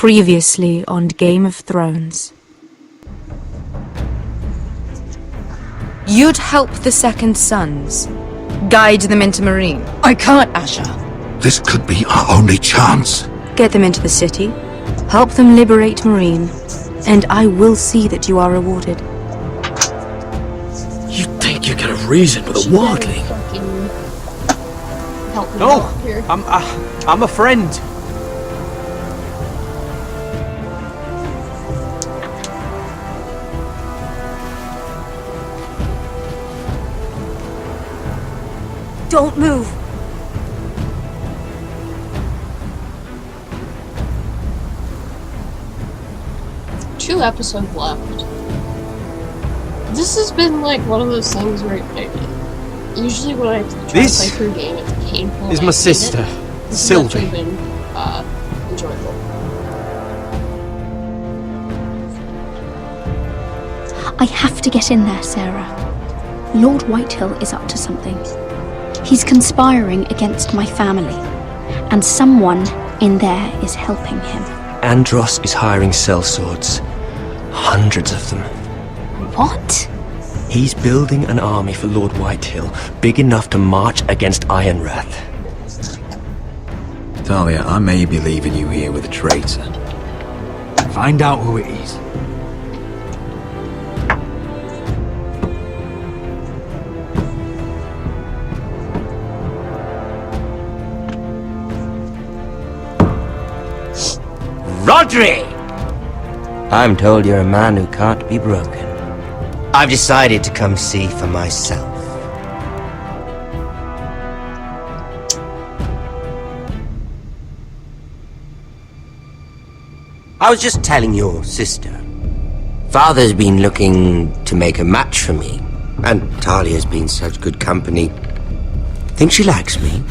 Previously on Game of Thrones. You'd help the Second Sons. Guide them into Meereen. I can't, Asha. This could be our only chance. Get them into the city. Help them liberate Meereen. And I will see that you are rewarded. You think you can reason with a wildling? No, I'm a friend. Don't move. 2 episodes left. This has been like one of those things where usually when I try to play through a game, it's painful. Is my sister, Sylvie. This has actually been enjoyable. I have to get in there, Sarah. Lord Whitehill is up to something. He's conspiring against my family, and someone in there is helping him. Andros is hiring sellswords. Hundreds of them. What? He's building an army for Lord Whitehill, big enough to march against Ironrath. Talia, I may be leaving you here with a traitor. Find out who it is. Rodri! I'm told you're a man who can't be broken. I've decided to come see for myself. I was just telling your sister. Father's been looking to make a match for me, and Talia's been such good company. Think she likes me?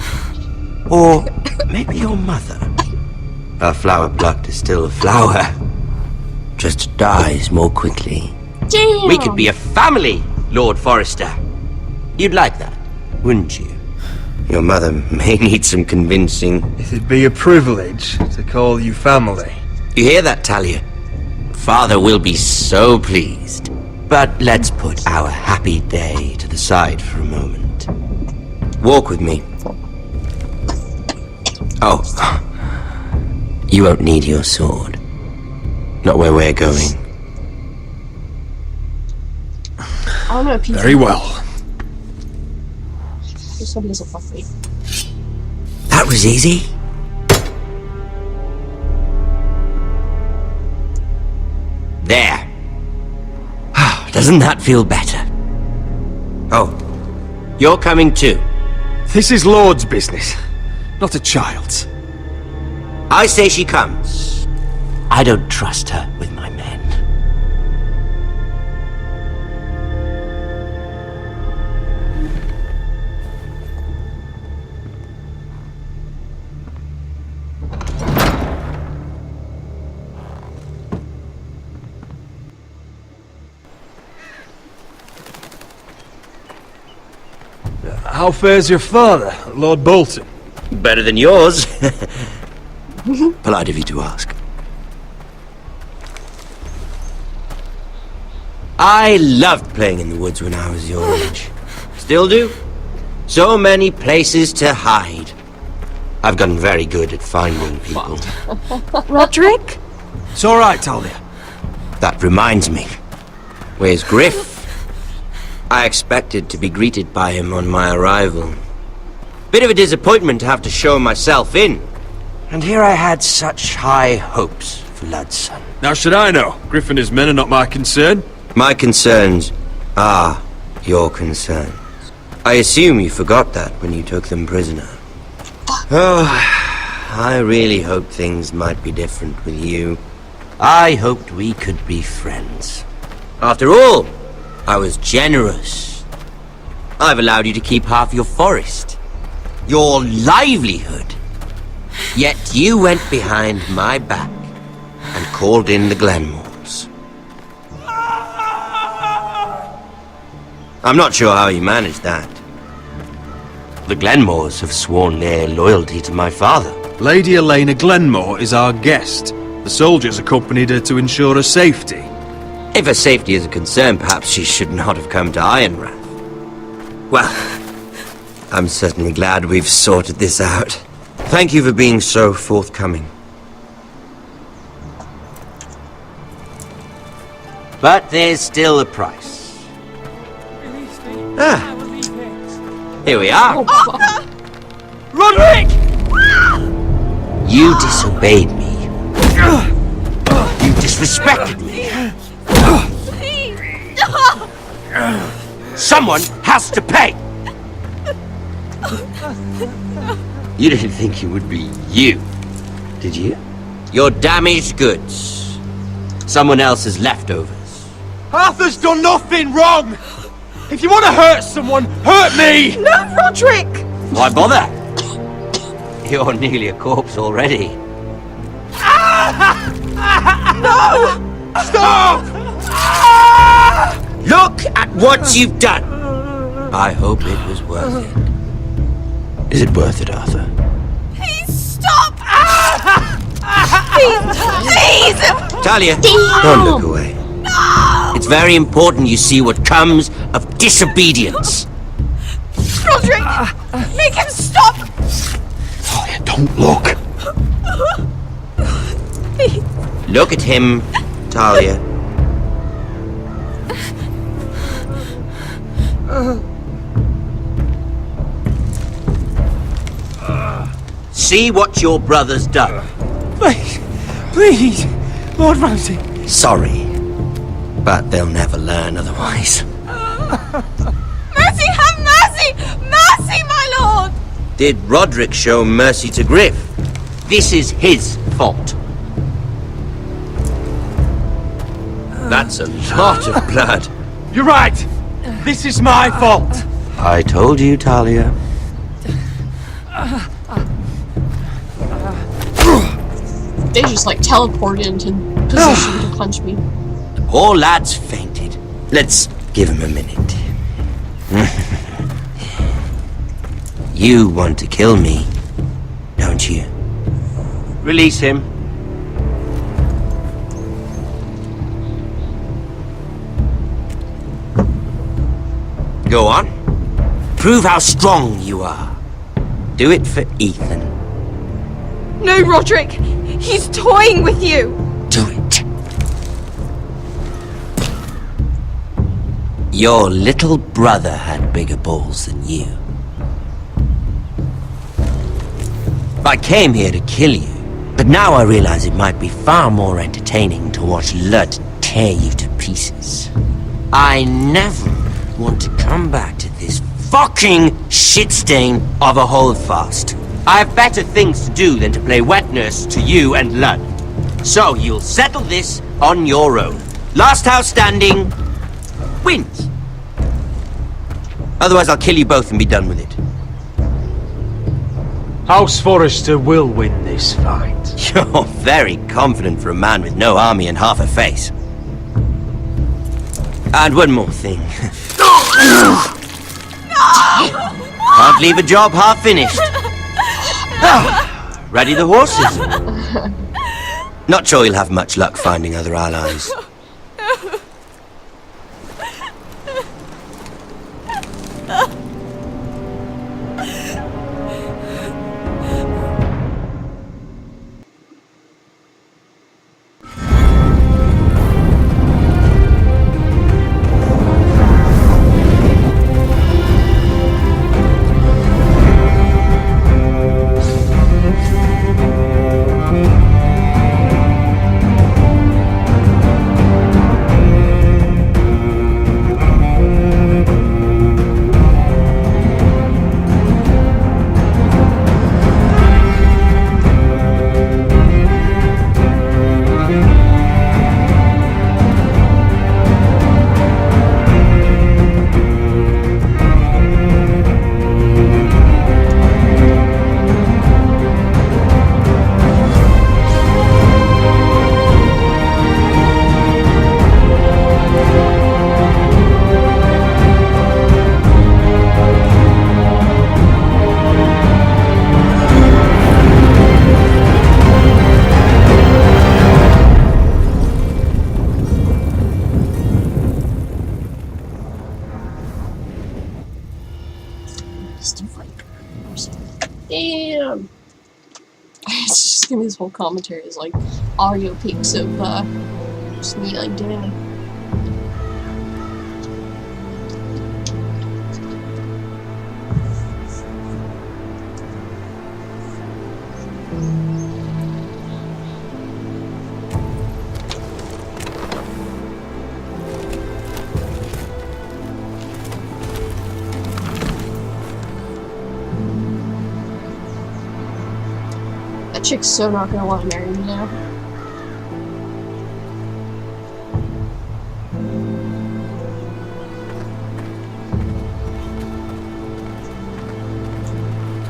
Or maybe your mother? Her flower plot is still a flower. Just dies more quickly. Damn. We could be a family, Lord Forrester. You'd like that, wouldn't you? Your mother may need some convincing. It'd be a privilege to call you family. You hear that, Talia? Father will be so pleased. But let's put our happy day to the side for a moment. Walk with me. Oh. You won't need your sword. Not where we're going. I don't know if Very well. Somebody doesn't fuck me. That was easy. There. Doesn't that feel better? Oh, you're coming too. This is Lord's business, not a child's. I say she comes. I don't trust her with my men. How fares your father, Lord Bolton? Better than yours. Polite of you to ask. I loved playing in the woods when I was your age. Still do. So many places to hide. I've gotten very good at finding people. Roderick? It's all right, Talia. That reminds me. Where's Griff? I expected to be greeted by him on my arrival. Bit of a disappointment to have to show myself in. And here I had such high hopes for Ludson. Now should I know? Griff and his men are not my concern. My concerns are your concerns. I assume you forgot that when you took them prisoner. Oh, I really hoped things might be different with you. I hoped we could be friends. After all, I was generous. I've allowed you to keep half your forest. Your livelihood. Yet you went behind my back and called in the Glenmores. I'm not sure how you managed that. The Glenmores have sworn their loyalty to my father. Lady Elena Glenmore is our guest. The soldiers accompanied her to ensure her safety. If her safety is a concern, perhaps she should not have come to Ironrath. Well, I'm certainly glad we've sorted this out. Thank you for being so forthcoming. But there's still a price. Ah, here we are. Roderick! You disobeyed me. You disrespected me. Someone has to pay! You didn't think it would be you, did you? Your damaged goods. Someone else's leftovers. Arthur's done nothing wrong! If you want to hurt someone, hurt me! No, Roderick! Why bother? You're nearly a corpse already. Stop! Look at what you've done! I hope it was worth it. Is it worth it, Arthur? Please stop! Please! Talia, don't look away. It's very important you see what comes of disobedience. Roderick! Make him stop! Talia, don't look. Look at him, Talia. See what your brother's done. Please, Lord Ramsay. Sorry, but they'll never learn otherwise. Mercy, have mercy! Mercy, my lord! Did Roderick show mercy to Griff? This is his fault. That's a lot of blood. You're right. This is my fault. I told you, Talia. They just like teleported into position to punch me. The poor lad's fainted. Let's give him a minute. You want to kill me, don't you? Release him. Go on. Prove how strong you are. Do it for Ethan. No, Roderick! He's toying with you! Do it. Your little brother had bigger balls than you. I came here to kill you, but now I realize it might be far more entertaining to watch Lud tear you to pieces. I never want to come back to this fucking shit stain of a holdfast. I have better things to do than to play wet nurse to you and Lud. So you'll settle this on your own. Last house standing wins. Otherwise I'll kill you both and be done with it. House Forrester will win this fight. You're very confident for a man with no army and half a face. And one more thing. Can't leave a job half finished. Ready the horses? Not sure you'll have much luck finding other allies. Damn! It's just gonna be this whole commentary is like audio peaks of just me like damn. That chick's so not gonna want to marry me now.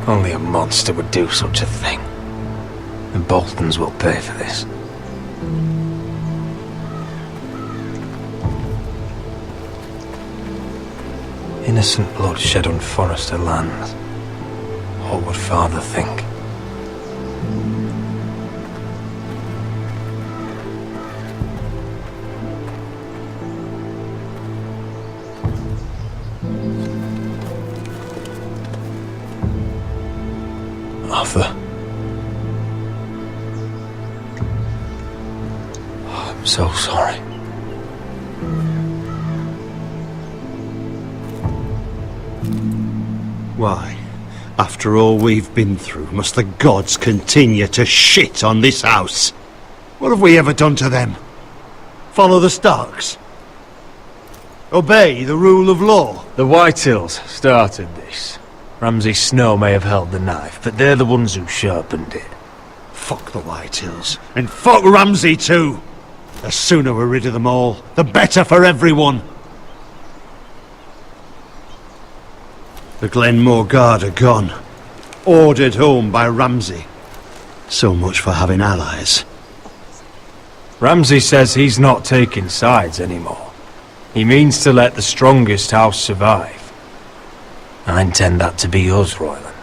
Only a monster would do such a thing. The Boltons will pay for this. Innocent blood shed on Forrester lands. What would Father think? Arthur. Oh, I'm so sorry. Why, after all we've been through, must the gods continue to shit on this house? What have we ever done to them? Follow the Starks? Obey the rule of law? The Whitehills started this. Ramsay Snow may have held the knife, but they're the ones who sharpened it. Fuck the Whitehills. And fuck Ramsay too! The sooner we're rid of them all, the better for everyone! The Glenmore Guard are gone. Ordered home by Ramsay. So much for having allies. Ramsay says he's not taking sides anymore. He means to let the strongest house survive. I intend that to be us, Royland.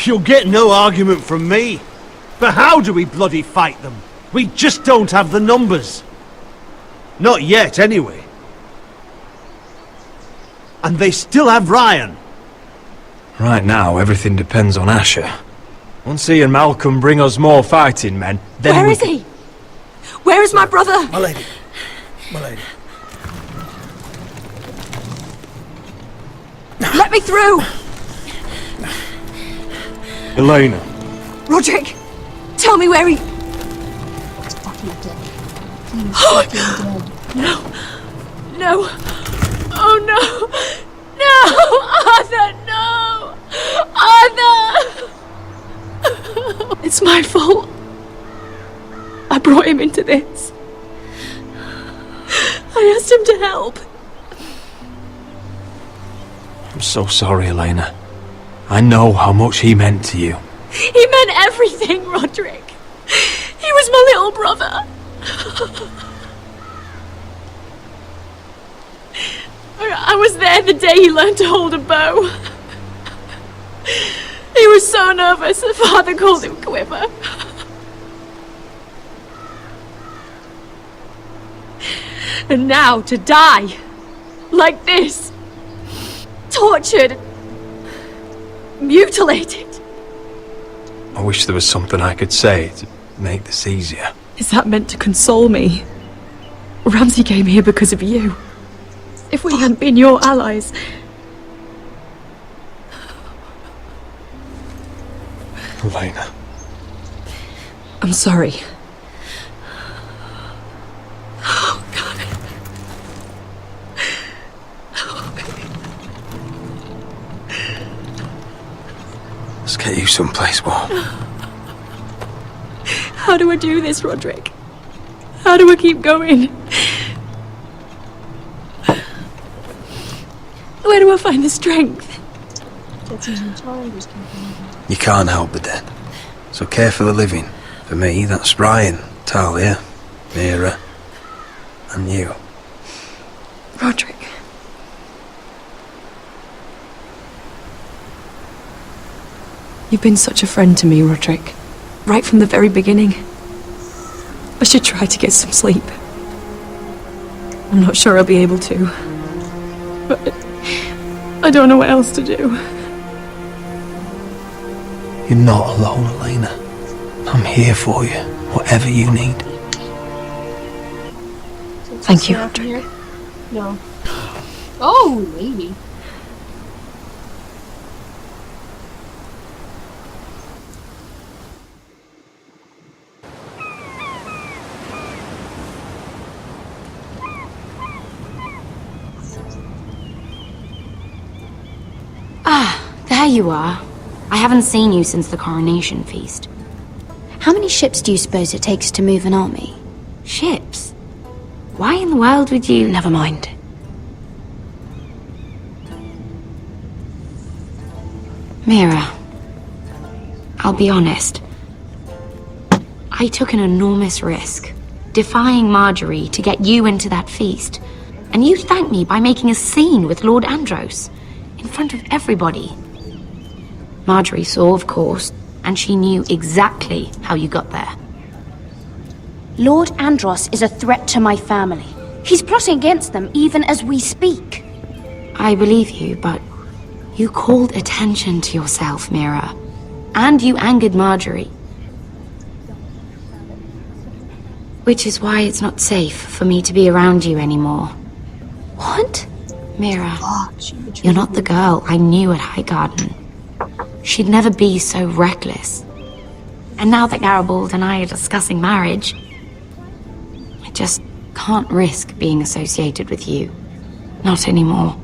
You'll get no argument from me. But how do we bloody fight them? We just don't have the numbers. Not yet, anyway. And they still have Ryan. Right now, everything depends on Asher. Once he and Malcolm bring us more fighting men, then Where is he? Where is my brother? My lady. My lady. Let me through! Elena. Roderick! Tell me where he... He's fucking dead. He's fucking dead. No! No! Oh no! No! Arthur, no! Arthur! It's my fault. I brought him into this. I asked him to help. I'm so sorry, Elena. I know how much he meant to you. He meant everything, Roderick. He was my little brother. I was there the day he learned to hold a bow. He was so nervous that Father called him Quiver. And now to die like this, tortured, mutilated. I wish there was something I could say to make this easier. Is that meant to console me? Ramsay came here because of you. If we hadn't been your allies... Elena. I'm sorry. Oh, God. Let's get you someplace warm. How do I do this, Roderick? How do I keep going? Where do I find the strength? That's easy time, just keep going. You can't help the dead. So care for the living. For me, that's Ryan, Talia, Mira, and you. Roderick. You've been such a friend to me, Roderick. Right from the very beginning. I should try to get some sleep. I'm not sure I'll be able to. But I don't know what else to do. You're not alone, Elena. I'm here for you, whatever you need. Thank you, Roderick. Here? No. Oh, maybe. There you are. I haven't seen you since the coronation feast. How many ships do you suppose it takes to move an army? Ships? Why in the world would you... Never mind. Mira, I'll be honest. I took an enormous risk, defying Marjorie to get you into that feast. And you thanked me by making a scene with Lord Andros, in front of everybody. Marjorie saw, of course, and she knew exactly how you got there. Lord Andros is a threat to my family. He's plotting against them even as we speak. I believe you, but you called attention to yourself, Mira. And you angered Marjorie. Which is why it's not safe for me to be around you anymore. What? Mira, you're not the girl I knew at Highgarden. She'd never be so reckless. And now that Garibald and I are discussing marriage, I just can't risk being associated with you. Not anymore.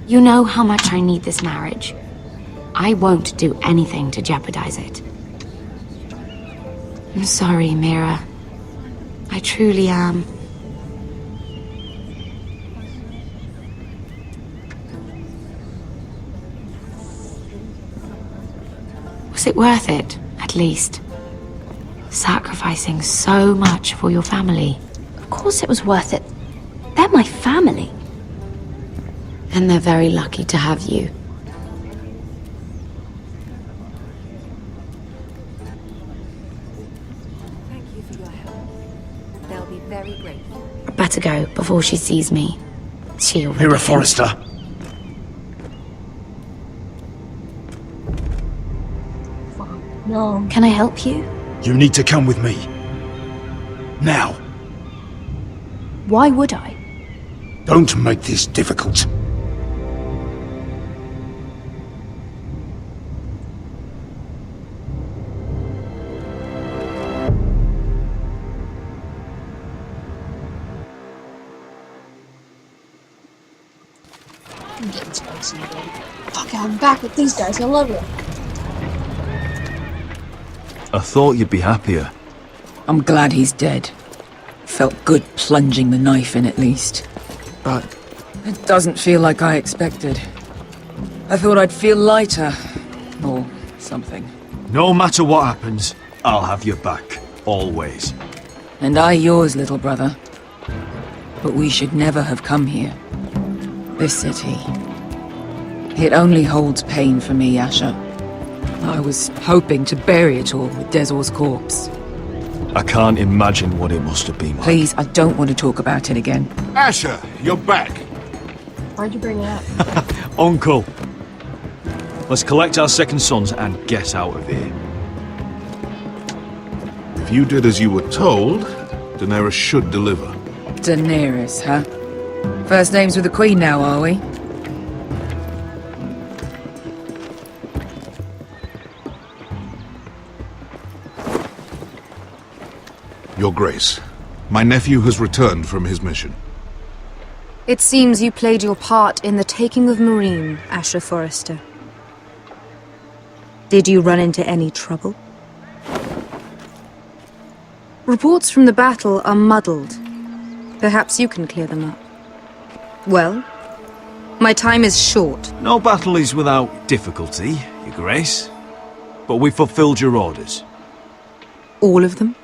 You know how much I need this marriage. I won't do anything to jeopardize it. I'm sorry, Mira. I truly am. Was it worth it, at least? Sacrificing so much for your family. Of course it was worth it. They're my family. And they're very lucky to have you. Thank you for your help. They'll be very grateful. I better go before she sees me. She already Mira thinks- Forrester. No. Can I help you? You need to come with me. Now. Why would I? Don't make this difficult. I'm getting spicy again. Fuck, I'm back with these guys. I love it. I thought you'd be happier. I'm glad he's dead. Felt good plunging the knife in at least. But it doesn't feel like I expected. I thought I'd feel lighter. Or something. No matter what happens, I'll have your back. Always. And I yours, little brother. But we should never have come here. This city. It only holds pain for me, Asher. I was hoping to bury it all with Dezor's corpse. I can't imagine what it must have been like. Please, I don't want to talk about it again. Asher, you're back. Why'd you bring it up? Uncle! Let's collect our second sons and get out of here. If you did as you were told, Daenerys should deliver. Daenerys, huh? First names with the Queen now, are we? Your Grace, my nephew has returned from his mission. It seems you played your part in the taking of Meereen, Asher Forrester. Did you run into any trouble? Reports from the battle are muddled. Perhaps you can clear them up. Well, my time is short. No battle is without difficulty, Your Grace. But we fulfilled your orders. All of them?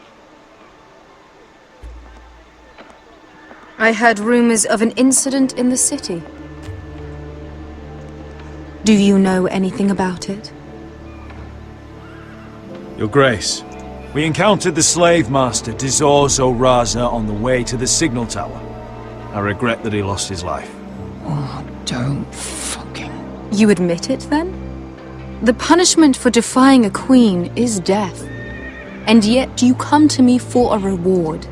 I heard rumors of an incident in the city. Do you know anything about it? Your Grace, we encountered the slave master Dizor Zoraza on the way to the signal tower. I regret that he lost his life. Oh, don't fucking... You admit it, then? The punishment for defying a queen is death. And yet you come to me for a reward.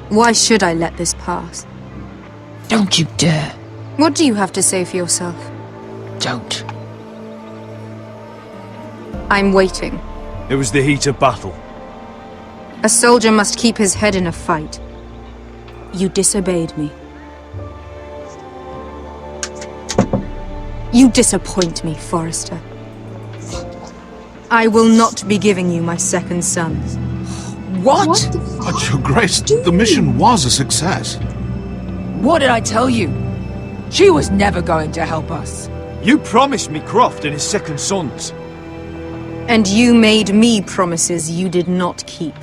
Why should I let this pass? Don't you dare. What do you have to say for yourself? Don't. I'm waiting. It was the heat of battle. A soldier must keep his head in a fight. You disobeyed me. You disappoint me, Forrester. I will not be giving you my second sons. What? But Your Grace, the mission was a success. What did I tell you? She was never going to help us. You promised me Croft and his second sons. And you made me promises you did not keep.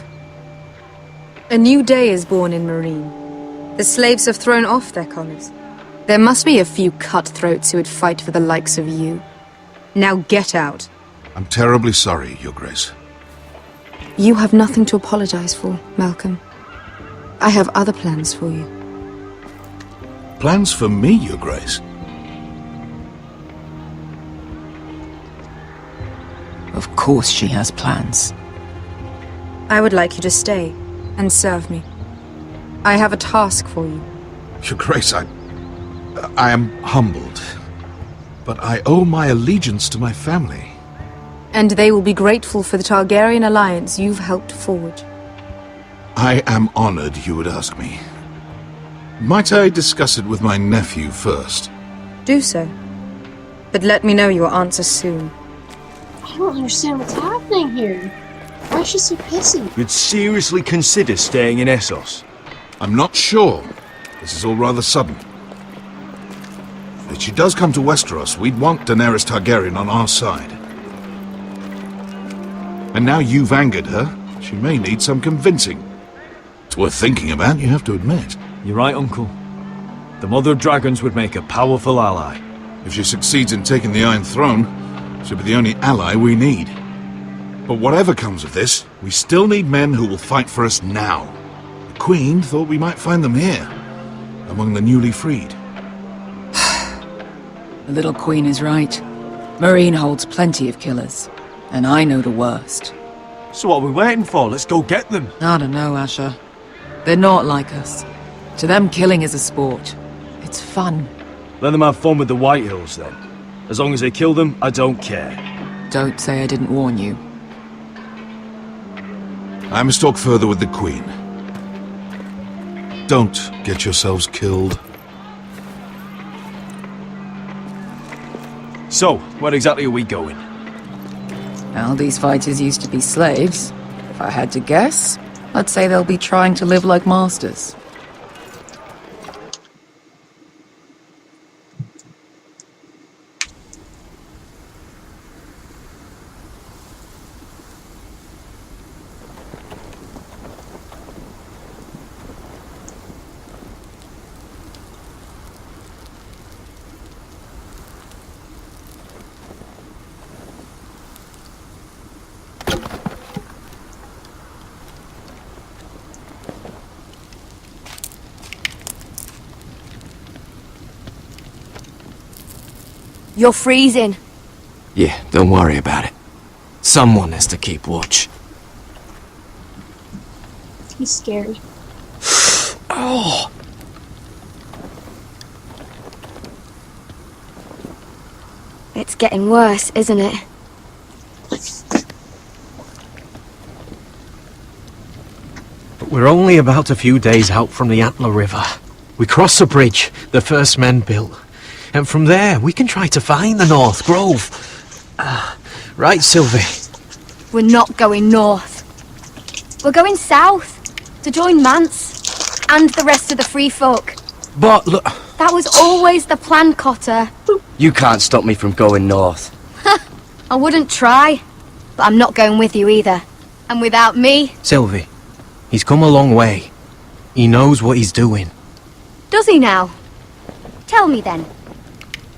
A new day is born in Marine. The slaves have thrown off their collars. There must be a few cutthroats who would fight for the likes of you. Now get out. I'm terribly sorry, Your Grace. You have nothing to apologize for, Malcolm. I have other plans for you. Plans for me, Your Grace? Of course she has plans. I would like you to stay and serve me. I have a task for you. Your Grace, I am humbled. But I owe my allegiance to my family. And they will be grateful for the Targaryen alliance you've helped forge. I am honored you would ask me. Might I discuss it with my nephew first? Do so. But let me know your answer soon. I don't understand what's happening here. Why is she so pissy? You'd seriously consider staying in Essos? I'm not sure. This is all rather sudden. If she does come to Westeros, we'd want Daenerys Targaryen on our side. And now you've angered her, she may need some convincing. It's worth thinking about, you have to admit. You're right, Uncle. The Mother of Dragons would make a powerful ally. If she succeeds in taking the Iron Throne, she'll be the only ally we need. But whatever comes of this, we still need men who will fight for us now. The Queen thought we might find them here, among the newly freed. The little queen is right. Marine holds plenty of killers, and I know the worst. So what are we waiting for? Let's go get them. I don't know, Asher. They're not like us. To them, killing is a sport. It's fun. Let them have fun with the White Hills, then. As long as they kill them, I don't care. Don't say I didn't warn you. I must talk further with the Queen. Don't get yourselves killed. So, where exactly are we going? Well, these fighters used to be slaves. If I had to guess, I'd say they'll be trying to live like masters. You're freezing. Yeah, don't worry about it. Someone has to keep watch. He's scared. Oh! It's getting worse, isn't it? But we're only about a few days out from the Antler River. We cross the bridge the first men built. And from there, we can try to find the North Grove. Right, Sylvie? We're not going north. We're going south to join Mance and the rest of the Free Folk. But look... That was always the plan, Cotter. You can't stop me from going north. I wouldn't try, but I'm not going with you either. And without me... Sylvie, he's come a long way. He knows what he's doing. Does he now? Tell me then.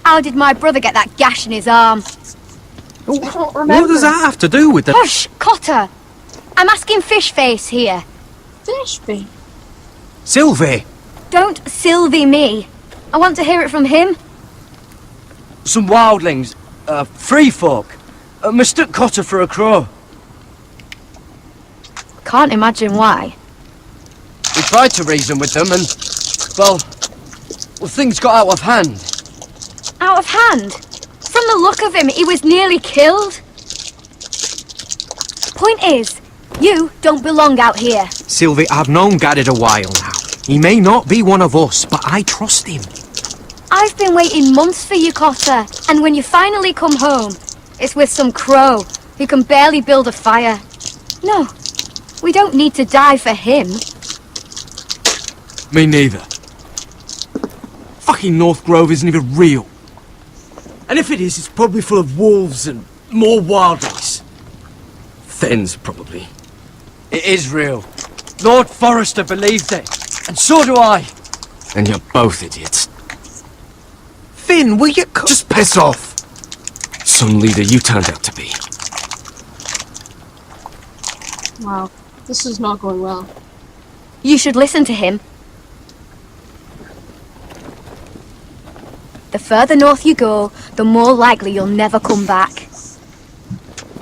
How did my brother get that gash in his arm? I don't remember. What does that have to do with the... Hush, Cotter! I'm asking Fishface here. Fishface? Sylvie! Don't Sylvie me. I want to hear it from him. Some wildlings, free folk. mistook Cotter for a crow. Can't imagine why. We tried to reason with them and, well, things got out of hand. Out of hand? From the look of him, he was nearly killed. Point is, you don't belong out here. Sylvie, I've known Garrett a while now. He may not be one of us, but I trust him. I've been waiting months for you, Cotter, and when you finally come home, it's with some crow who can barely build a fire. No, we don't need to die for him. Me neither. Fucking North Grove isn't even real. And if it is, it's probably full of wolves and more wildlies. Thens, probably. It is real. Lord Forrester believes it, and so do I. And you're both idiots. Finn, will you just piss off? Some leader you turned out to be. Wow, this is not going well. You should listen to him. The further north you go, the more likely you'll never come back.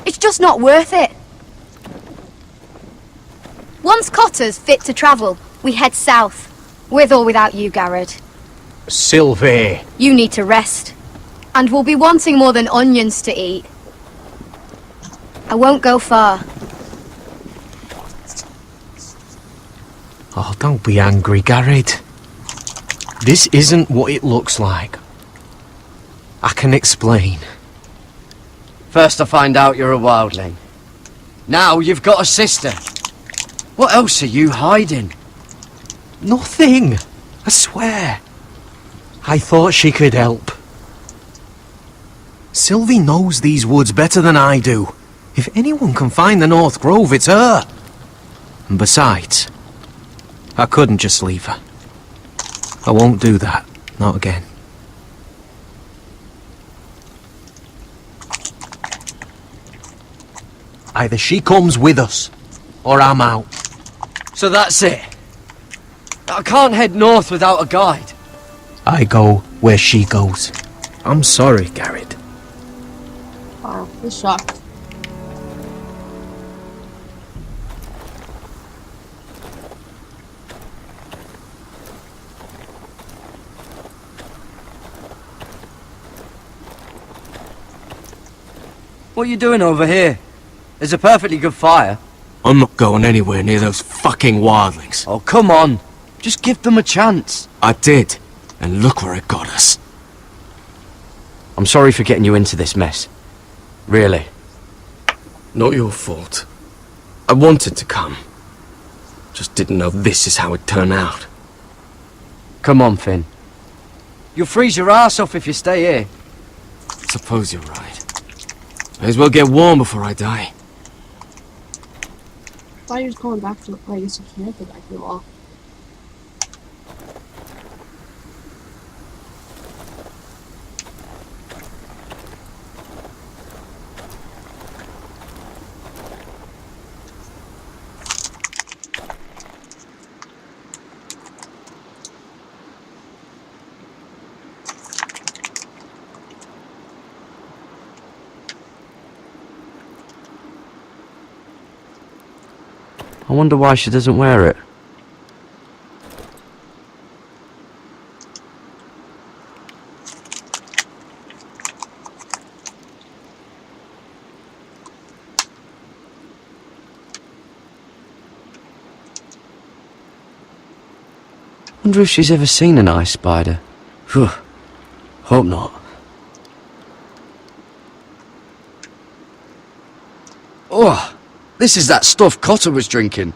It's just not worth it. Once Cotter's fit to travel, we head south. With or without you, Garrett. Sylvie. You need to rest. And we'll be wanting more than onions to eat. I won't go far. Oh, don't be angry, Garrett. This isn't what it looks like. I can explain. First I find out you're a wildling. Now you've got a sister. What else are you hiding? Nothing. I swear. I thought she could help. Sylvie knows these woods better than I do. If anyone can find the North Grove, it's her. And besides, I couldn't just leave her. I won't do that. Not again. Either she comes with us, or I'm out. So that's it. I can't head north without a guide. I go where she goes. I'm sorry, Garrett. Wow, he's shocked. What are you doing over here? There's a perfectly good fire. I'm not going anywhere near those fucking wildlings. Oh, come on. Just give them a chance. I did, and look where it got us. I'm sorry for getting you into this mess. Really. Not your fault. I wanted to come. Just didn't know this is how it'd turn out. Come on, Finn. You'll freeze your ass off if you stay here. Suppose you're right. May as well get warm before I die. I thought he was going back to the place. He can't go back to the wall. I wonder why she doesn't wear it. Wonder if she's ever seen an ice spider. Phew. Hope not. Oh! This is that stuff Cotter was drinking.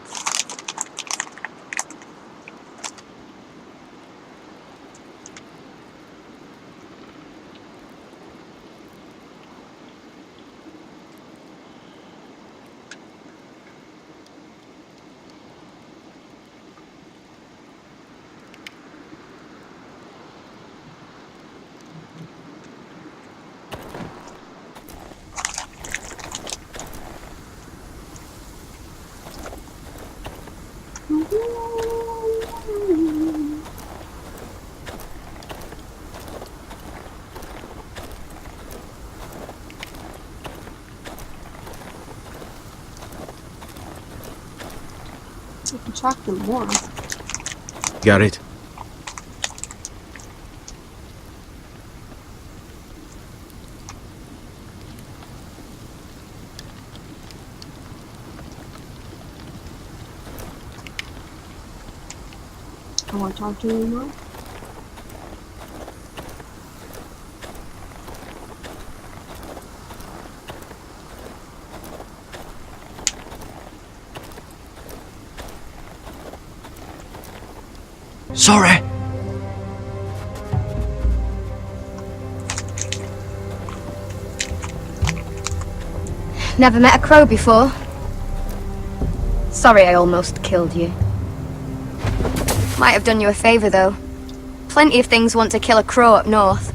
I can track them more. Got it. I want to talk to you anymore. Sorry. Never met a crow before. Sorry I almost killed you. Might have done you a favour though. Plenty of things want to kill a crow up north.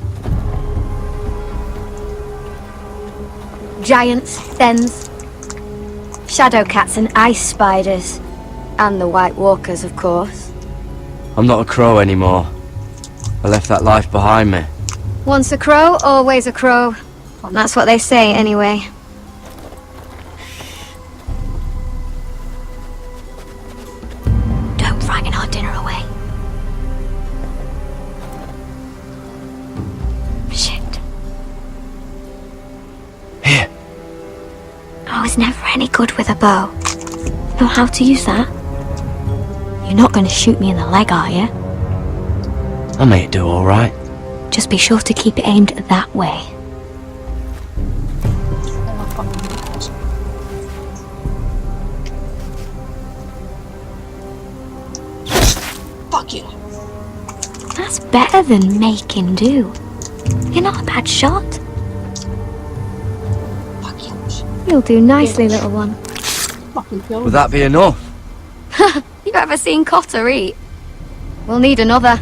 Giants, thens, shadow cats and ice spiders. And the White Walkers, of course. I'm not a crow anymore. I left that life behind me. Once a crow, always a crow. That's what they say anyway. Don't frighten our dinner away. Shit. Here. I was never any good with a bow. Know how to use that? You're not going to shoot me in the leg, are you? I may do all right. Just be sure to keep it aimed that way. Fuck you. That's better than making do. You're not a bad shot. Fuck you. You'll do nicely, little one. Fucking kill Would that be enough? You ever seen Cotter eat? We'll need another.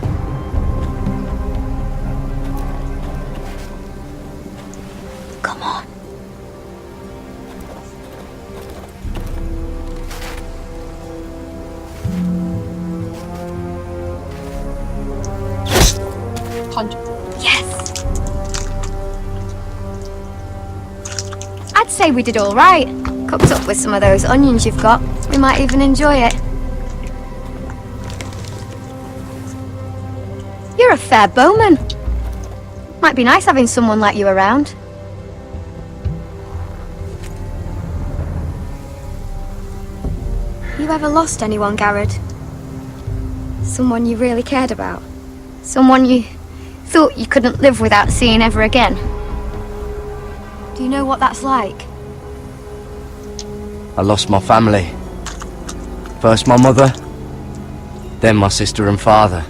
Come on. Punch. Yes! I'd say we did all right. Cooked up with some of those onions you've got. We might even enjoy it. You're a fair bowman. Might be nice having someone like you around. You ever lost anyone, Garrod? Someone you really cared about? Someone you thought you couldn't live without seeing ever again? Do you know what that's like? I lost my family. First my mother, then my sister and father.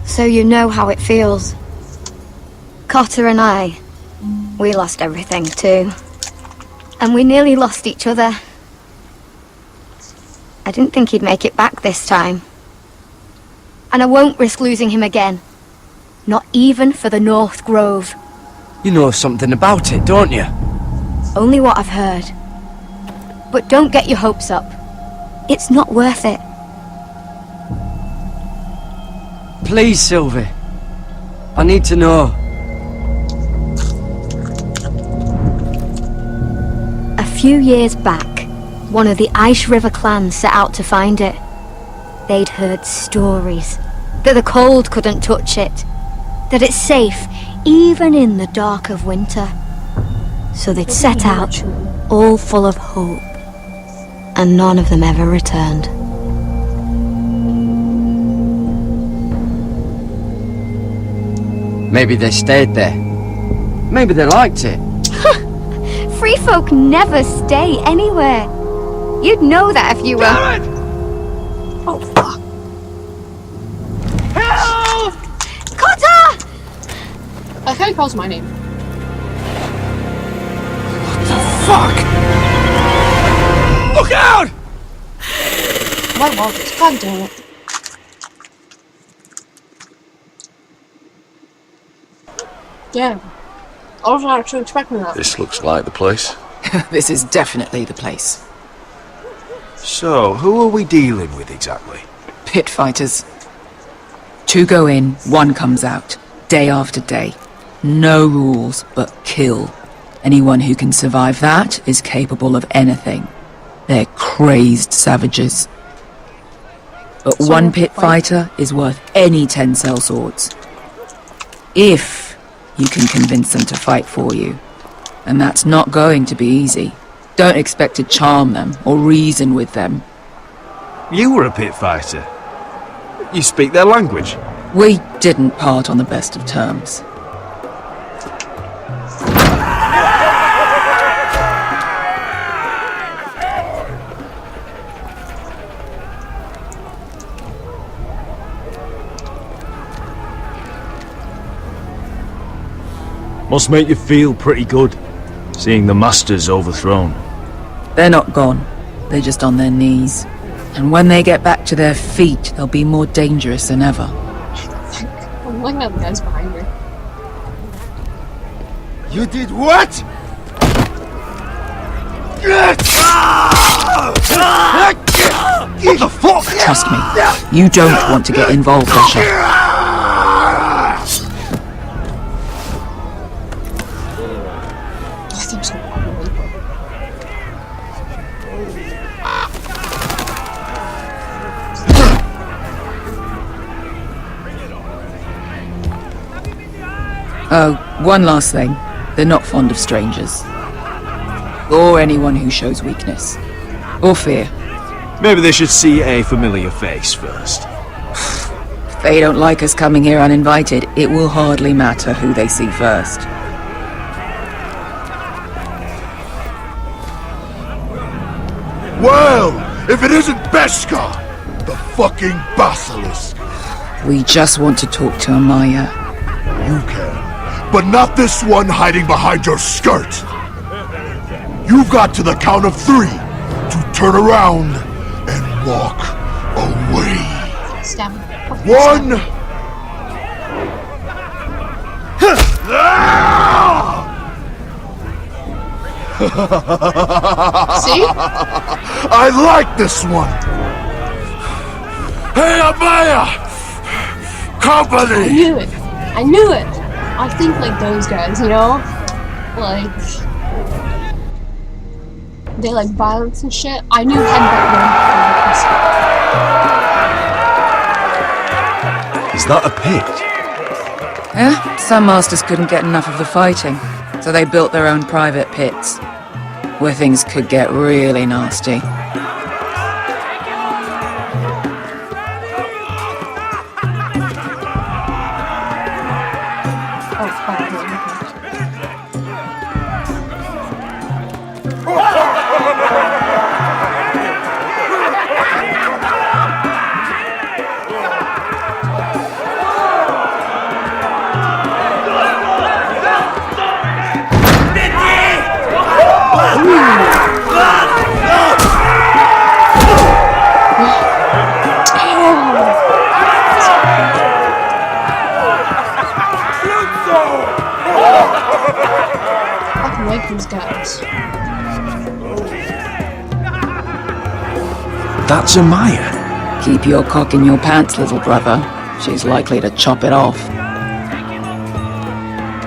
So you know how it feels. Cotter and I, we lost everything too. And we nearly lost each other. I didn't think he'd make it back this time. And I won't risk losing him again. Not even for the North Grove. You know something about it, don't you? Only what I've heard. But don't get your hopes up. It's not worth it. Please, Sylvie. I need to know. A few years back, one of the Ice River clans set out to find it. They'd heard stories that the cold couldn't touch it, that it's safe even in the dark of winter. So they'd set out, all full of hope, and none of them ever returned. Maybe they stayed there. Maybe they liked it. Free folk never stay anywhere. You'd know that if you were... Oh, fuck. Help! Cotter! I think he calls my name. Fuck! Look out! White Walkers, god damn it. Damn. I was not actually expecting that. This looks like the place. This is definitely the place. So, who are we dealing with exactly? Pit fighters. 2 go in, 1 comes out. Day after day. No rules, but kill. Anyone who can survive that is capable of anything. They're crazed savages. But So one pit fight- fighter is worth any 10 sellswords. If you can convince them to fight for you. And that's not going to be easy. Don't expect to charm them or reason with them. You were a pit fighter. You speak their language. We didn't part on the best of terms. Must make you feel pretty good, seeing the Masters overthrown. They're not gone. They're just on their knees. And when they get back to their feet, they'll be more dangerous than ever. I'm looking at the guys behind me. You did what? What the fuck? Trust me, you don't want to get involved, Asher. I think so. Probably. Oh, one last thing. They're not fond of strangers. Or anyone who shows weakness. Or fear. Maybe they should see a familiar face first. If they don't like us coming here uninvited, it will hardly matter who they see first. Well, if it isn't Beskar, the fucking basilisk. We just want to talk to Amaya. You can, but not this one hiding behind your skirt. You've got to the count of 3 to turn around and walk away. Stab him. 1. See? I like this one. Hey, Amaya! I Company! knew it. I knew it. I think like those guys, you know? Like they like violence and shit. I knew Headbutt Is that a pit? Yeah, some masters couldn't get enough of the fighting, so they built their own private pits, where things could get really nasty. I like these guys. That's Amaya. Keep your cock in your pants, little brother. She's likely to chop it off.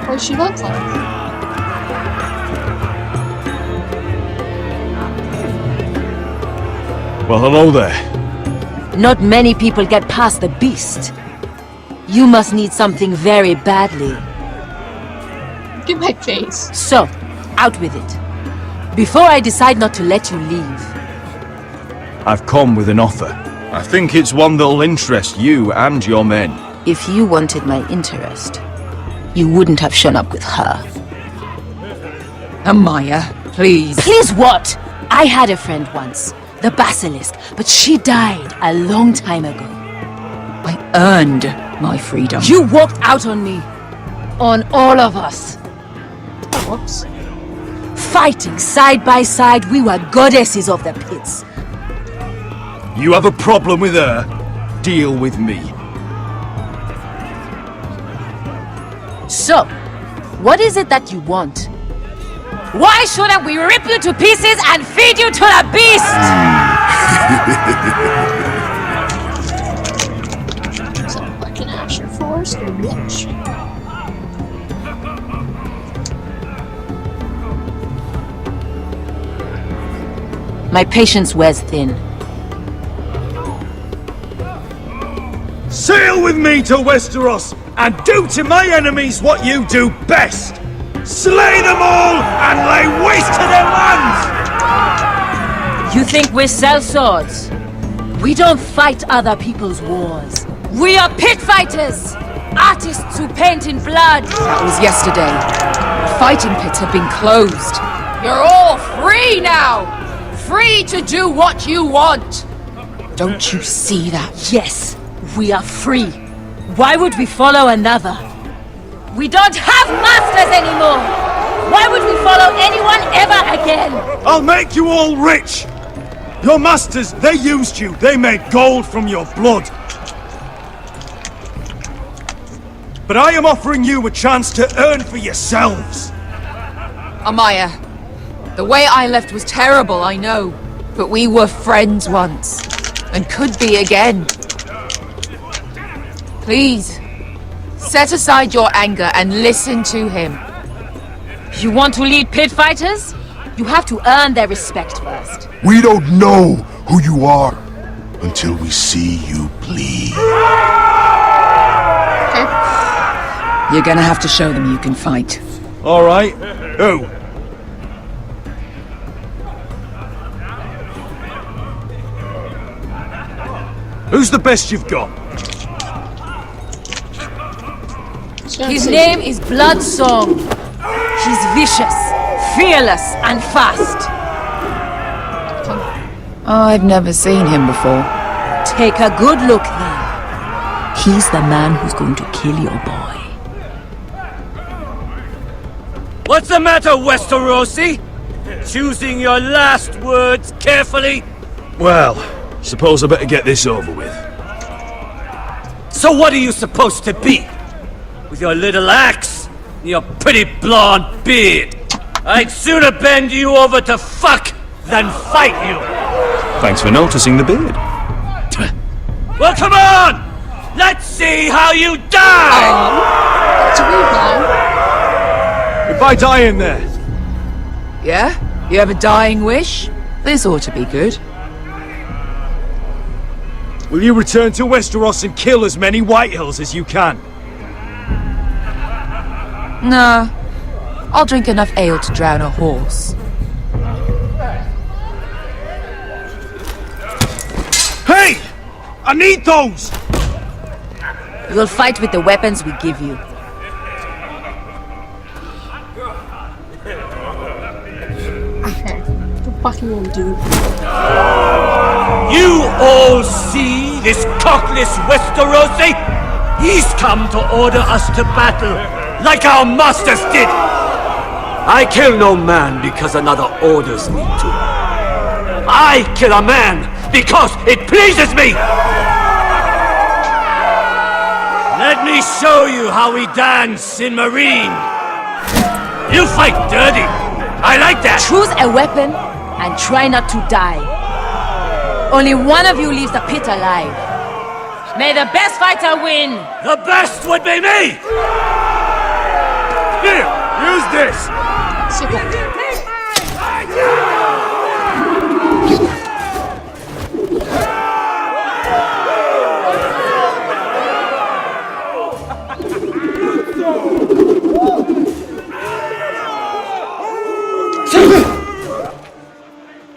What does she look like? Well, hello there. Not many people get past the beast. You must need something very badly. Get my face. So, out with it. Before I decide not to let you leave. I've come with an offer. I think it's one that'll interest you and your men. If you wanted my interest, you wouldn't have shown up with her. Amaya, please. Please what? I had a friend once, the Basilisk, but she died a long time ago. I earned my freedom. You walked out on me. On all of us. Whoops. Fighting side by side, we were goddesses of the pits. You have a problem with her? Deal with me. So, what is it that you want? Why shouldn't we rip you to pieces and feed you to the beast? Sound like an Asher Forrester bitch. My patience wears thin. Sail with me to Westeros and do to my enemies what you do best. Slay them all and lay waste to their lands! You think we sell swords? We don't fight other people's wars. We are pit fighters! Artists who paint in blood! That was yesterday. The fighting pits have been closed. You're all free now! Free to do what you want! Don't you see that? Yes, we are free. Why would we follow another? We don't have masters anymore! Why would we follow anyone ever again? I'll make you all rich! Your masters, they used you. They made gold from your blood. But I am offering you a chance to earn for yourselves. Amaya, the way I left was terrible, I know. But we were friends once. And could be again. Please, set aside your anger and listen to him. You want to lead pit fighters? You have to earn their respect first. We don't know who you are until we see you bleed. You're gonna have to show them you can fight. All right. Who? Who's the best you've got? His name is Bloodsong. He's vicious, fearless, and fast. I've never seen him before. Take a good look then. He's the man who's going to kill your boy. What's the matter, Westerosi? Choosing your last words carefully? Well, suppose I better get this over with. So what are you supposed to be? With your little axe and your pretty blonde beard? I'd sooner bend you over to fuck than fight you. Thanks for noticing the beard. Well, come on! Let's see how you die! It's a weird line. If I die in there. Yeah? You have a dying wish? This ought to be good. Will you return to Westeros and kill as many Whitehills as you can? No. I'll drink enough ale to drown a horse. Hey! I need those! You'll fight with the weapons we give you. What the fuck you gonna do? You all see this cockless Westerosi? He's come to order us to battle, like our masters did! I kill no man because another orders me to. I kill a man because it pleases me! Let me show you how we dance in Marine. You fight dirty. I like that. Choose a weapon and try not to die. Only one of you leaves the pit alive. May the best fighter win! The best would be me! Here, use this!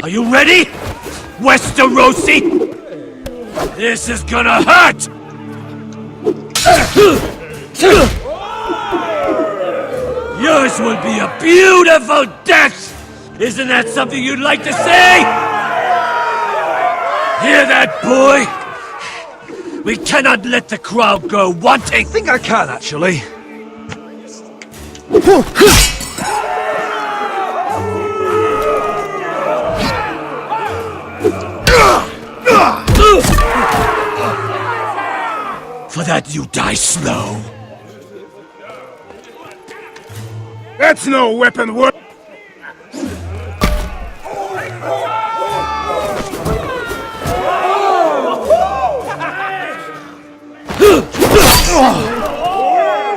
Are you ready, Westerosi? This is gonna hurt! Yours will be a beautiful death! Isn't that something you'd like to say? Hear that, boy? We cannot let the crowd go wanting! I think I can, actually. For that you die slow. That's no weapon worth.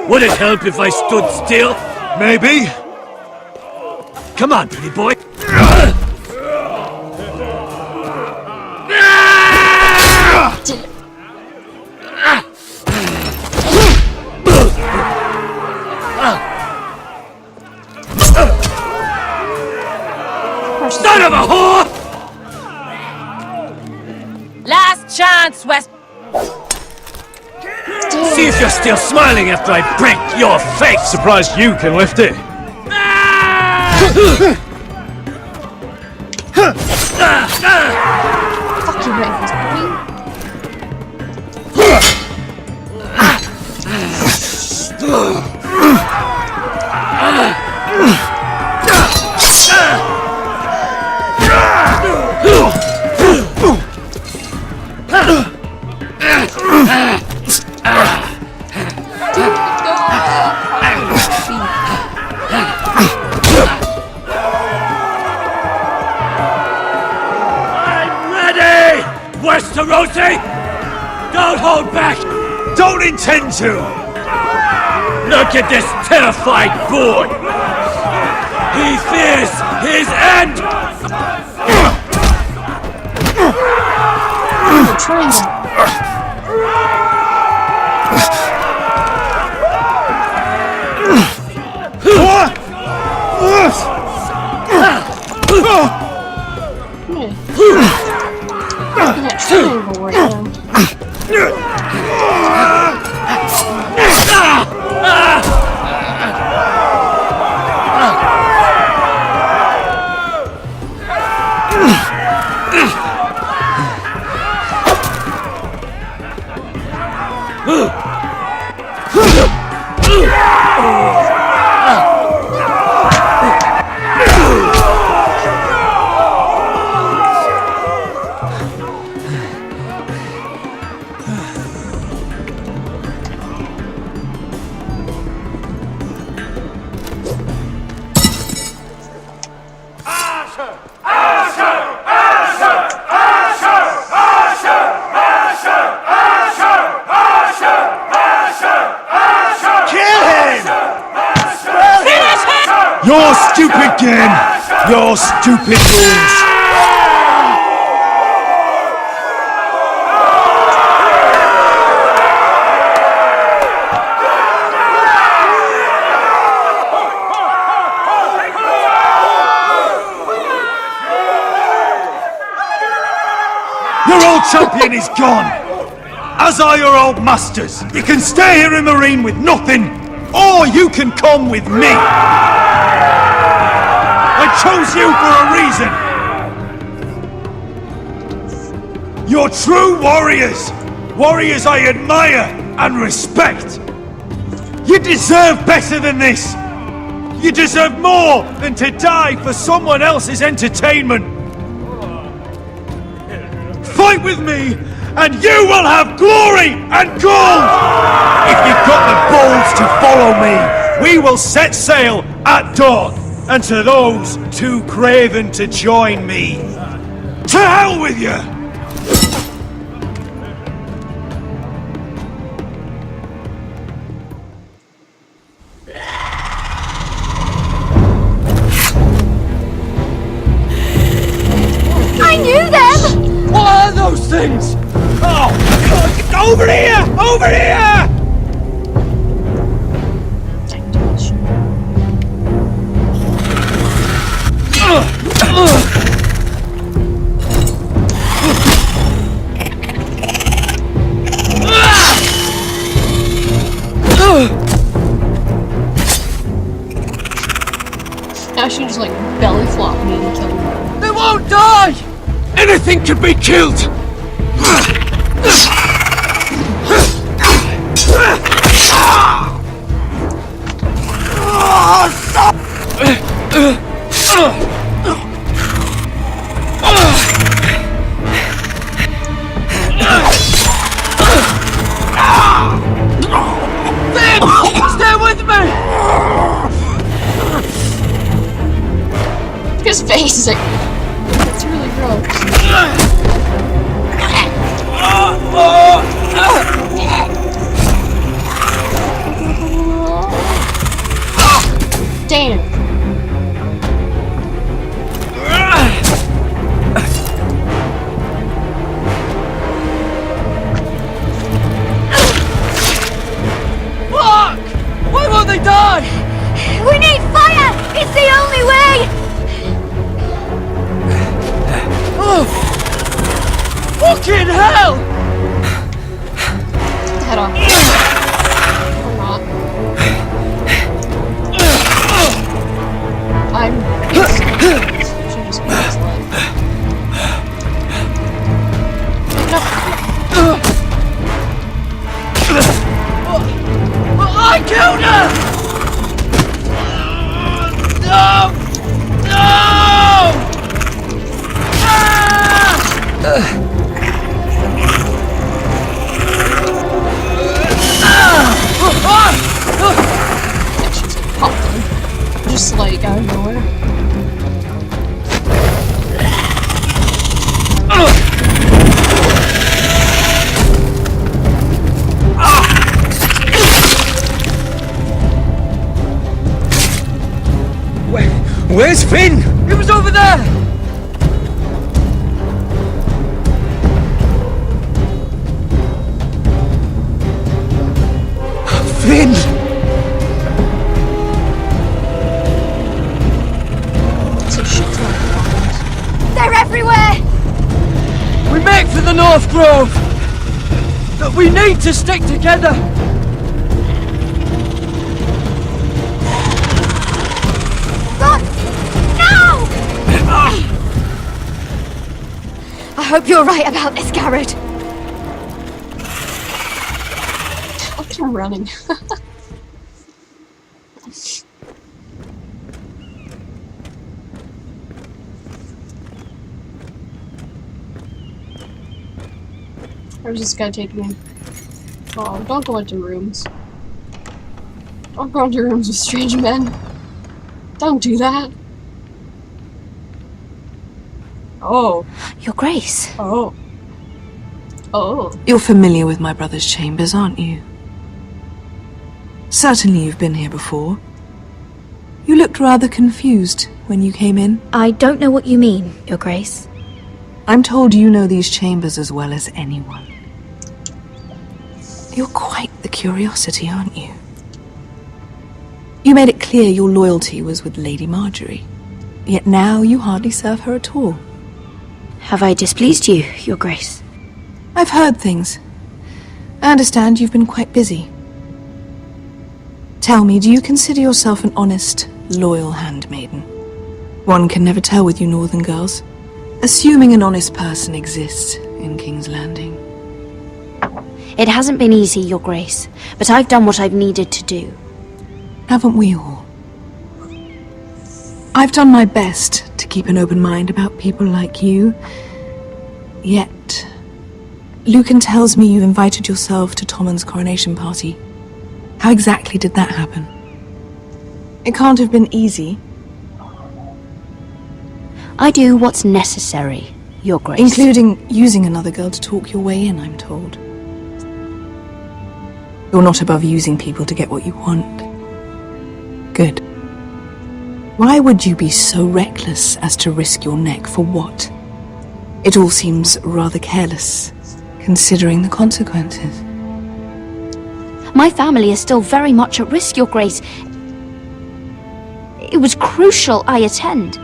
Would it help if I stood still? Maybe. Come on, pretty boy. chance, West. See if you're still smiling after I break your face! Surprised you can lift it. Fuck your ravens, Westerosi! Don't hold back! Don't intend to! Look at this terrified boy! He fears his end! triangle right now. Your stupid game! Your stupid rules! Your old champion is gone! As are your old masters! You can stay here in Meereen with nothing, or you can come with me! I chose you for a reason! You're true warriors! Warriors I admire and respect! You deserve better than this! You deserve more than to die for someone else's entertainment! Fight with me, and you will have glory and gold! If you've got the balls to follow me, we will set sail at dawn! And to those too craven to join me, to hell with you! I knew them! What are those things? Oh, over here! Over here! Now she just like belly flop me and kill me. They won't die! Anything can be killed! Stay with me! His face is like, it's really gross. Damn. Fuck! Why won't they die? We need fire! It's the only way! Oh! Fucking hell! head off. Or not. I'm should just be this line. I killed her! No! No! She's like popped in. Just like out of nowhere. Where's Finn? He was over there! Finn! They're everywhere! We make for the North Grove! But we need to stick together! I hope you're right about this, Garrett. Look at him running. Where's this guy taking me? Oh, don't go into rooms. Don't go into rooms with strange men. Don't do that. Oh. Your Grace. Oh. Oh. You're familiar with my brother's chambers, aren't you? Certainly you've been here before. You looked rather confused when you came in. I don't know what you mean, Your Grace. I'm told you know these chambers as well as anyone. You're quite the curiosity, aren't you? You made it clear your loyalty was with Lady Marjorie, yet now you hardly serve her at all. Have I displeased you, Your Grace? I've heard things. I understand you've been quite busy. Tell me, do you consider yourself an honest, loyal handmaiden? One can never tell with you northern girls. Assuming an honest person exists in King's Landing. It hasn't been easy, Your Grace, but I've done what I've needed to do. Haven't we all? I've done my best to keep an open mind about people like you. Yet, Lucan tells me you invited yourself to Tommen's coronation party. How exactly did that happen? It can't have been easy. I do what's necessary, Your Grace. Including using another girl to talk your way in, I'm told. You're not above using people to get what you want. Good. Why would you be so reckless as to risk your neck for what? It all seems rather careless, considering the consequences. My family is still very much at risk, Your Grace. It was crucial I attend.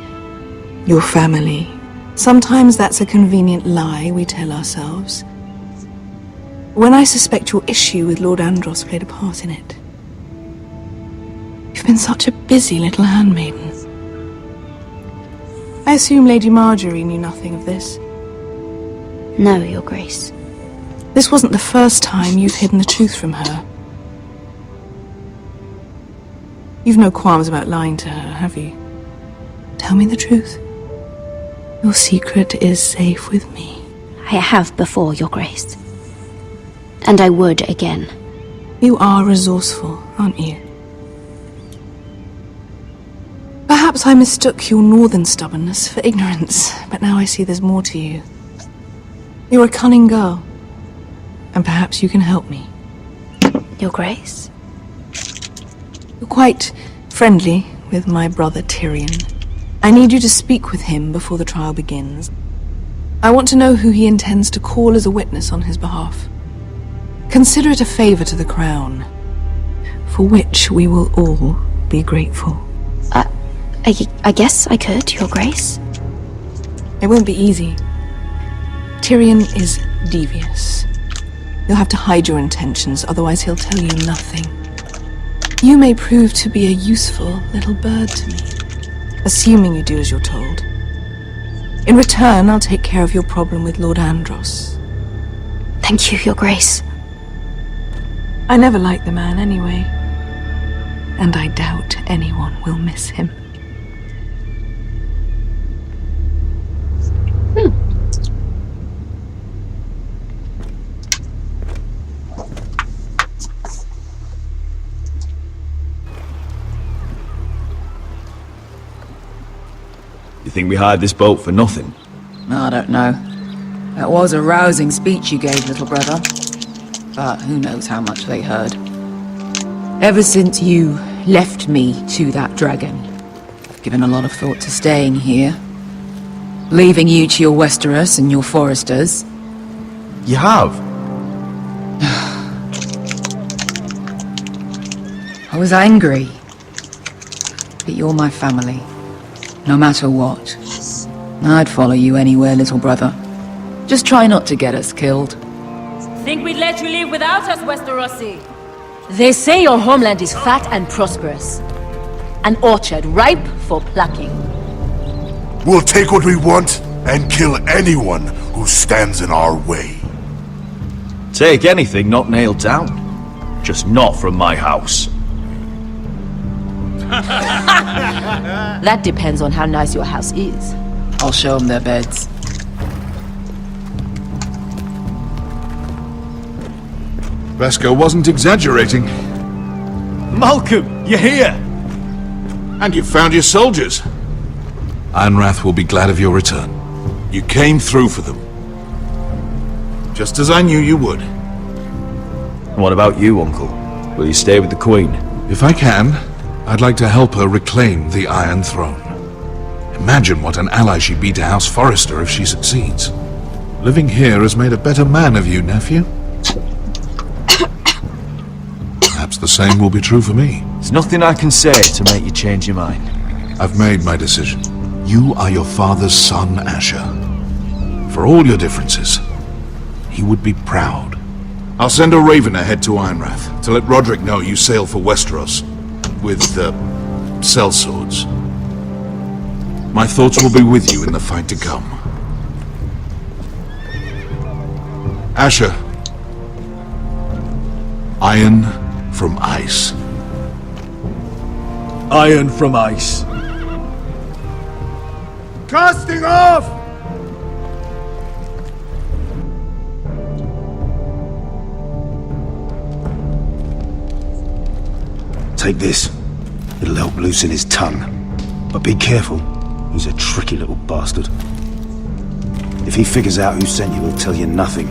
Your family. Sometimes that's a convenient lie we tell ourselves. When I suspect your issue with Lord Andros played a part in it. You've been such a busy little handmaiden. I assume Lady Marjorie knew nothing of this. No, Your Grace. This wasn't the first time you've hidden the truth from her. You've no qualms about lying to her, have you? Tell me the truth. Your secret is safe with me. I have before, Your Grace. And I would again. You are resourceful, aren't you? Perhaps I mistook your northern stubbornness for ignorance, but now I see there's more to you. You're a cunning girl, and perhaps you can help me. Your Grace? You're quite friendly with my brother Tyrion. I need you to speak with him before the trial begins. I want to know who he intends to call as a witness on his behalf. Consider it a favor to the crown, for which we will all be grateful. I guess I could, Your Grace. It won't be easy. Tyrion is devious. You'll have to hide your intentions, otherwise he'll tell you nothing. You may prove to be a useful little bird to me, assuming you do as you're told. In return, I'll take care of your problem with Lord Andros. Thank you, Your Grace. I never liked the man anyway, and I doubt anyone will miss him. You think we hired this boat for nothing? I don't know. That was a rousing speech you gave, little brother. But who knows how much they heard. Ever since you left me to that dragon, I've given a lot of thought to staying here. Leaving you to your Westeros and your foresters. You have? I was angry. But you're my family. No matter what. I'd follow you anywhere, little brother. Just try not to get us killed. Think we'd let you leave without us, Westerosi? They say your homeland is fat and prosperous. An orchard ripe for plucking. We'll take what we want and kill anyone who stands in our way. Take anything not nailed down. Just not from my house. That depends on how nice your house is. I'll show them their beds. Beskar wasn't exaggerating. Malcolm, you're here! And you found your soldiers. Ironrath will be glad of your return. You came through for them. Just as I knew you would. What about you, Uncle? Will you stay with the Queen? If I can, I'd like to help her reclaim the Iron Throne. Imagine what an ally she'd be to House Forrester if she succeeds. Living here has made a better man of you, nephew. Perhaps the same will be true for me. There's nothing I can say to make you change your mind. I've made my decision. You are your father's son, Asher. For all your differences, he would be proud. I'll send a raven ahead to Ironrath to let Roderick know you sail for Westeros with sellswords. My thoughts will be with you in the fight to come. Asher. Iron from ice. Iron from ice. Casting off! Take this. It'll help loosen his tongue. But be careful. He's a tricky little bastard. If he figures out who sent you, he'll tell you nothing.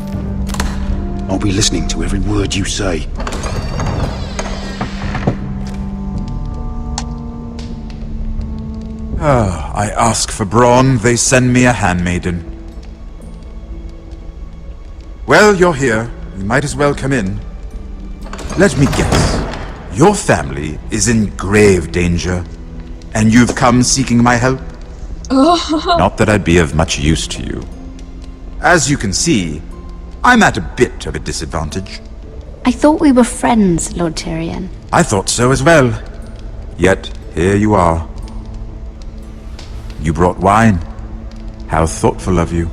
I'll be listening to every word you say. I ask for brawn, they send me a handmaiden. Well, you're here. You might as well come in. Let me guess. Your family is in grave danger, and you've come seeking my help? Not that I'd be of much use to you. As you can see, I'm at a bit of a disadvantage. I thought we were friends, Lord Tyrion. I thought so as well. Yet, here you are. You brought wine. How thoughtful of you.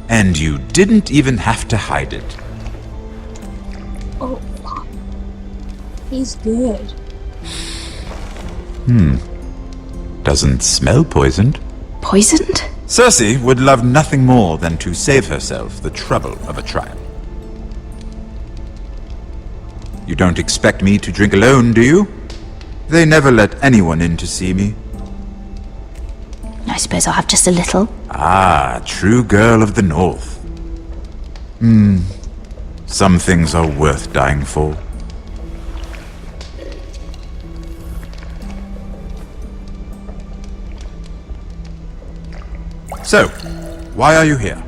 And you didn't even have to hide it. Oh, fuck. He's good. Doesn't smell poisoned. Poisoned? Cersei would love nothing more than to save herself the trouble of a trial. You don't expect me to drink alone, do you? They never let anyone in to see me. I suppose I'll have just a little. Ah, true girl of the North. Some things are worth dying for. So, why are you here?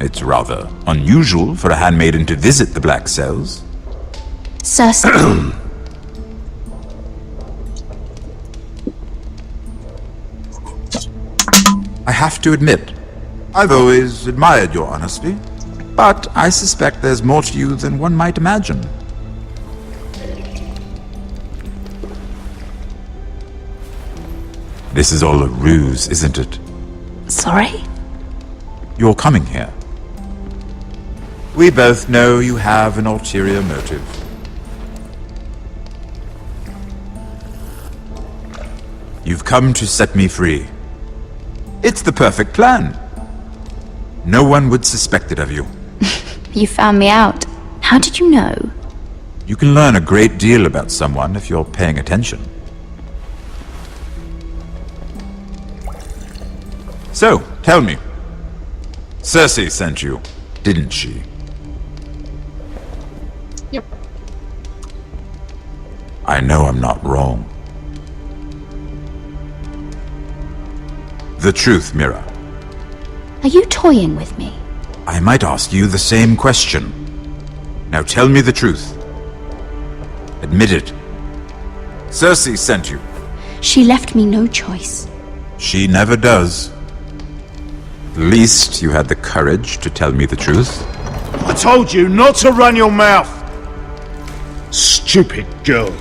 It's rather unusual for a handmaiden to visit the Black Cells. Cersei. I have to admit, I've always admired your honesty, but I suspect there's more to you than one might imagine. This is all a ruse, isn't it? Sorry? You're coming here. We both know you have an ulterior motive. You've come to set me free. It's the perfect plan. No one would suspect it of you. You found me out. How did you know? You can learn a great deal about someone if you're paying attention. So, tell me. Cersei sent you, didn't she? Yep. I know I'm not wrong. The truth, Mira. Are you toying with me? I might ask you the same question. Now tell me the truth. Admit it. Cersei sent you. She left me no choice. She never does. At least you had the courage to tell me the truth. I told you not to run your mouth! Stupid girl.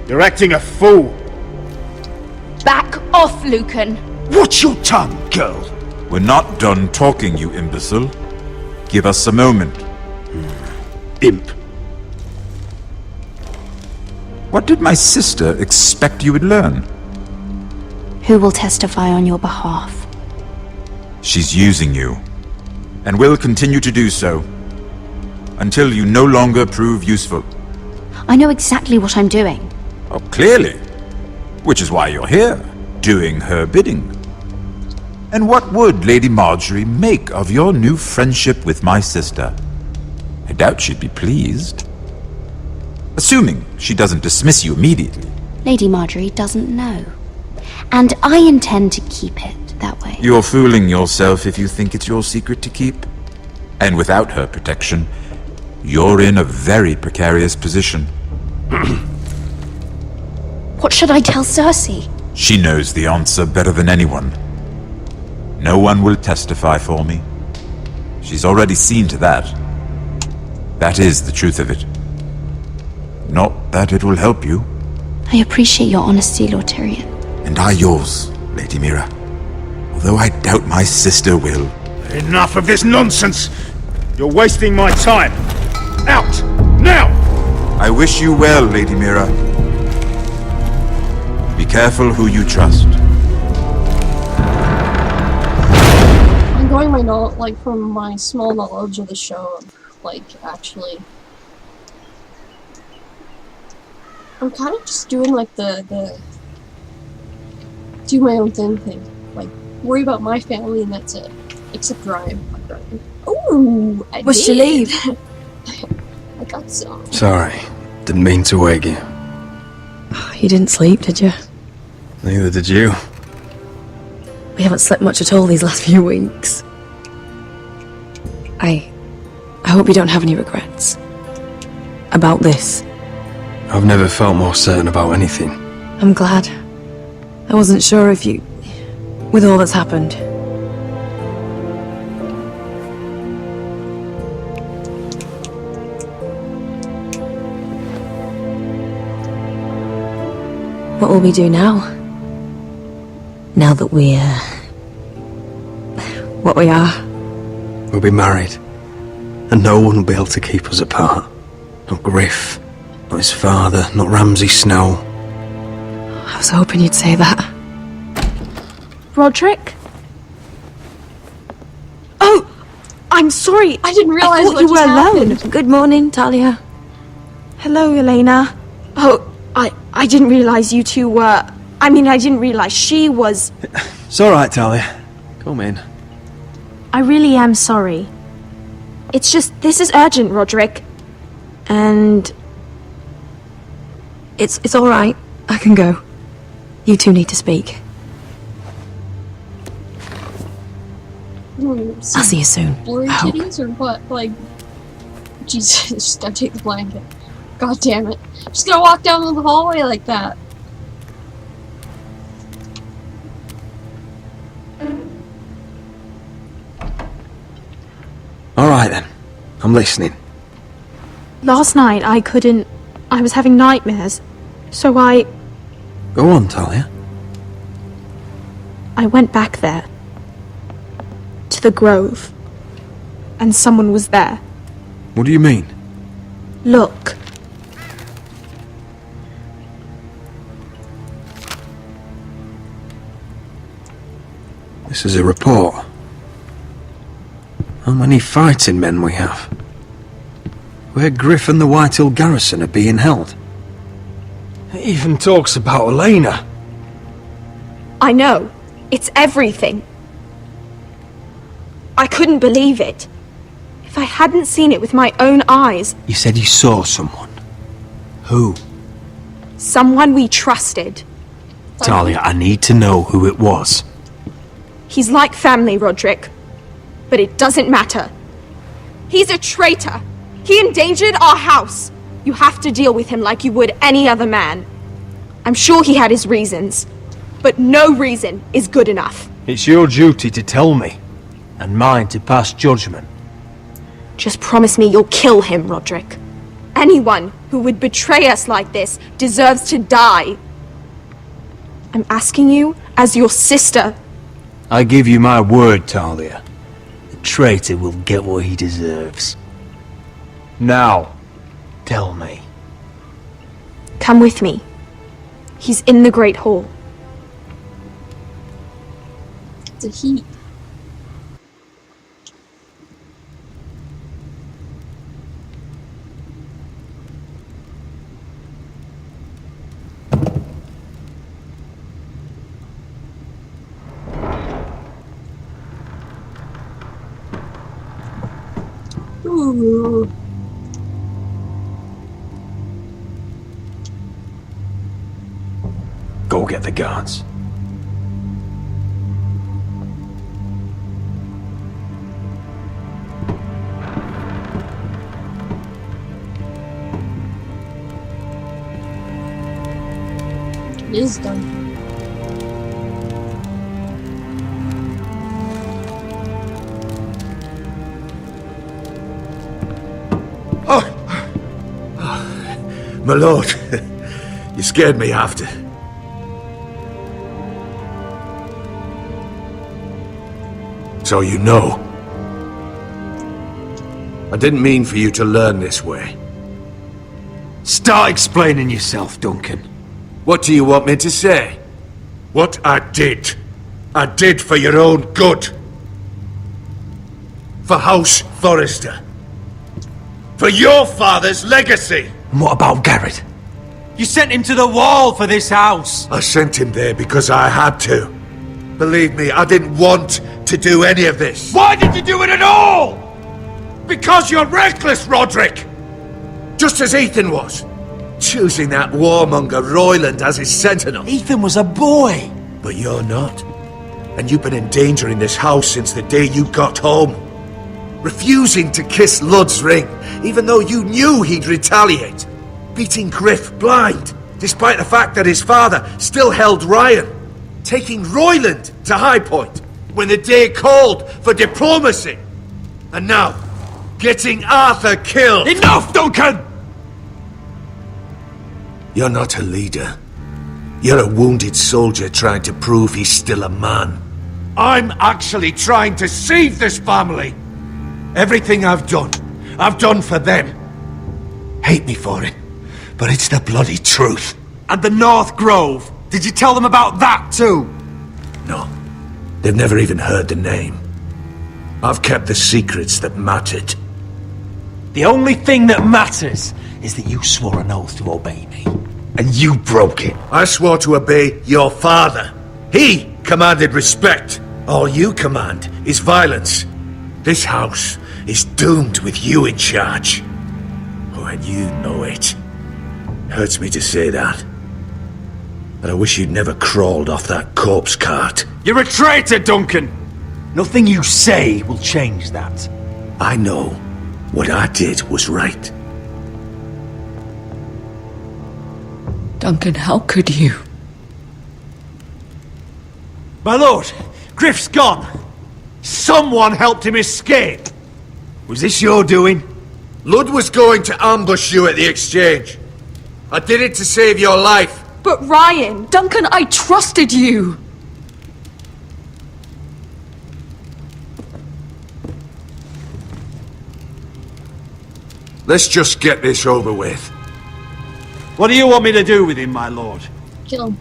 You're acting a fool. Back off, Lucan. Watch your tongue, girl. We're not done talking, you imbecile. Give us a moment. Imp. What did my sister expect you would learn? Who will testify on your behalf? She's using you, and will continue to do so, until you no longer prove useful. I know exactly what I'm doing. Oh, clearly. Which is why you're here, doing her bidding. And what would Lady Marjorie make of your new friendship with my sister? I doubt she'd be pleased. Assuming she doesn't dismiss you immediately. Lady Marjorie doesn't know. And I intend to keep it that way. You're fooling yourself if you think it's your secret to keep. And without her protection, you're in a very precarious position. What should I tell Cersei? She knows the answer better than anyone. No one will testify for me. She's already seen to that. That is the truth of it. Not that it will help you. I appreciate your honesty, Lord Tyrion. And I yours, Lady Mira. Although I doubt my sister will. Enough of this nonsense! You're wasting my time! Out! Now! I wish you well, Lady Mira. Be careful who you trust. I'm going my from my small knowledge of the show, actually. I'm kind of just doing the do my own thing. Worry about my family and that's it. Except Ryan. Ooh! What'd you leave? I got some. Sorry, didn't mean to wake you. You didn't sleep, did you? Neither did you. We haven't slept much at all these last few weeks. I hope you don't have any regrets. About this. I've never felt more certain about anything. I'm glad. I wasn't sure if you... with all that's happened. What will we do now? Now that we're... what we are? We'll be married. And no one will be able to keep us apart. Not Griff, not his father, not Ramsay Snow. I was hoping you'd say that. Roderick? Oh! I'm sorry! I didn't realize I thought you were alone. Good morning, Talia. Hello, Elena. Oh, I didn't realize you two were... I mean, I didn't realize she was... It's alright, Talia. Come in. I really am sorry. It's just, this is urgent, Roderick. And... It's alright. I can go. You two need to speak. I'll see you soon. Blurry titties or what? Jesus, just gotta take the blanket. God damn it. Just gonna walk down the hallway like that. I'm listening. Last night I couldn't... I was having nightmares. So I Go on, Talia. went back there. To the grove. And someone was there. What do you mean? Look. This is a report. How many fighting men we have? Where Griff and the Whitehill garrison are being held. It even talks about Elena. I know. It's everything. I couldn't believe it. If I hadn't seen it with my own eyes... You said you saw someone. Who? Someone we trusted. Talia, I need to know who it was. He's like family, Roderick. But it doesn't matter. He's a traitor. He endangered our house. You have to deal with him like you would any other man. I'm sure he had his reasons. But no reason is good enough. It's your duty to tell me, and mine to pass judgment. Just promise me you'll kill him, Roderick. Anyone who would betray us like this deserves to die. I'm asking you as your sister. I give you my word, Talia. The traitor will get what he deserves. Now, tell me. Come with me. He's in the Great Hall. The heat. Ooh. Go get the guards. It is done. My lord, you scared me after. So you know. I didn't mean for you to learn this way. Start explaining yourself, Duncan. What do you want me to say? What I did for your own good. For House Forrester. For your father's legacy. And what about Garrett? You sent him to the wall for this house. I sent him there because I had to. Believe me, I didn't want to do any of this. Why did you do it at all? Because you're reckless, Roderick! Just as Ethan was. Choosing that warmonger Royland as his sentinel. Ethan was a boy. But you're not. And you've been endangering this house since the day you got home. Refusing to kiss Lud's ring, even though you knew he'd retaliate. Beating Griff blind, despite the fact that his father still held Ryan. Taking Royland to High Point, when the day called for diplomacy. And now, getting Arthur killed. Enough, Duncan! You're not a leader. You're a wounded soldier trying to prove he's still a man. I'm actually trying to save this family. Everything I've done for them. Hate me for it, but it's the bloody truth. And the North Grove. Did you tell them about that too? No. They've never even heard the name. I've kept the secrets that mattered. The only thing that matters is that you swore an oath to obey me. And you broke it. I swore to obey your father. He commanded respect. All you command is violence. This house is doomed with you in charge. Oh, and you know it. Hurts me to say that. But I wish you'd never crawled off that corpse cart. You're a traitor, Duncan! Nothing you say will change that. I know what I did was right. Duncan, how could you? My lord, Griff's gone. Someone helped him escape. Was this your doing? Lud was going to ambush you at the exchange. I did it to save your life. But Ryan... Duncan, I trusted you! Let's just get this over with. What do you want me to do with him, my lord? Kill him.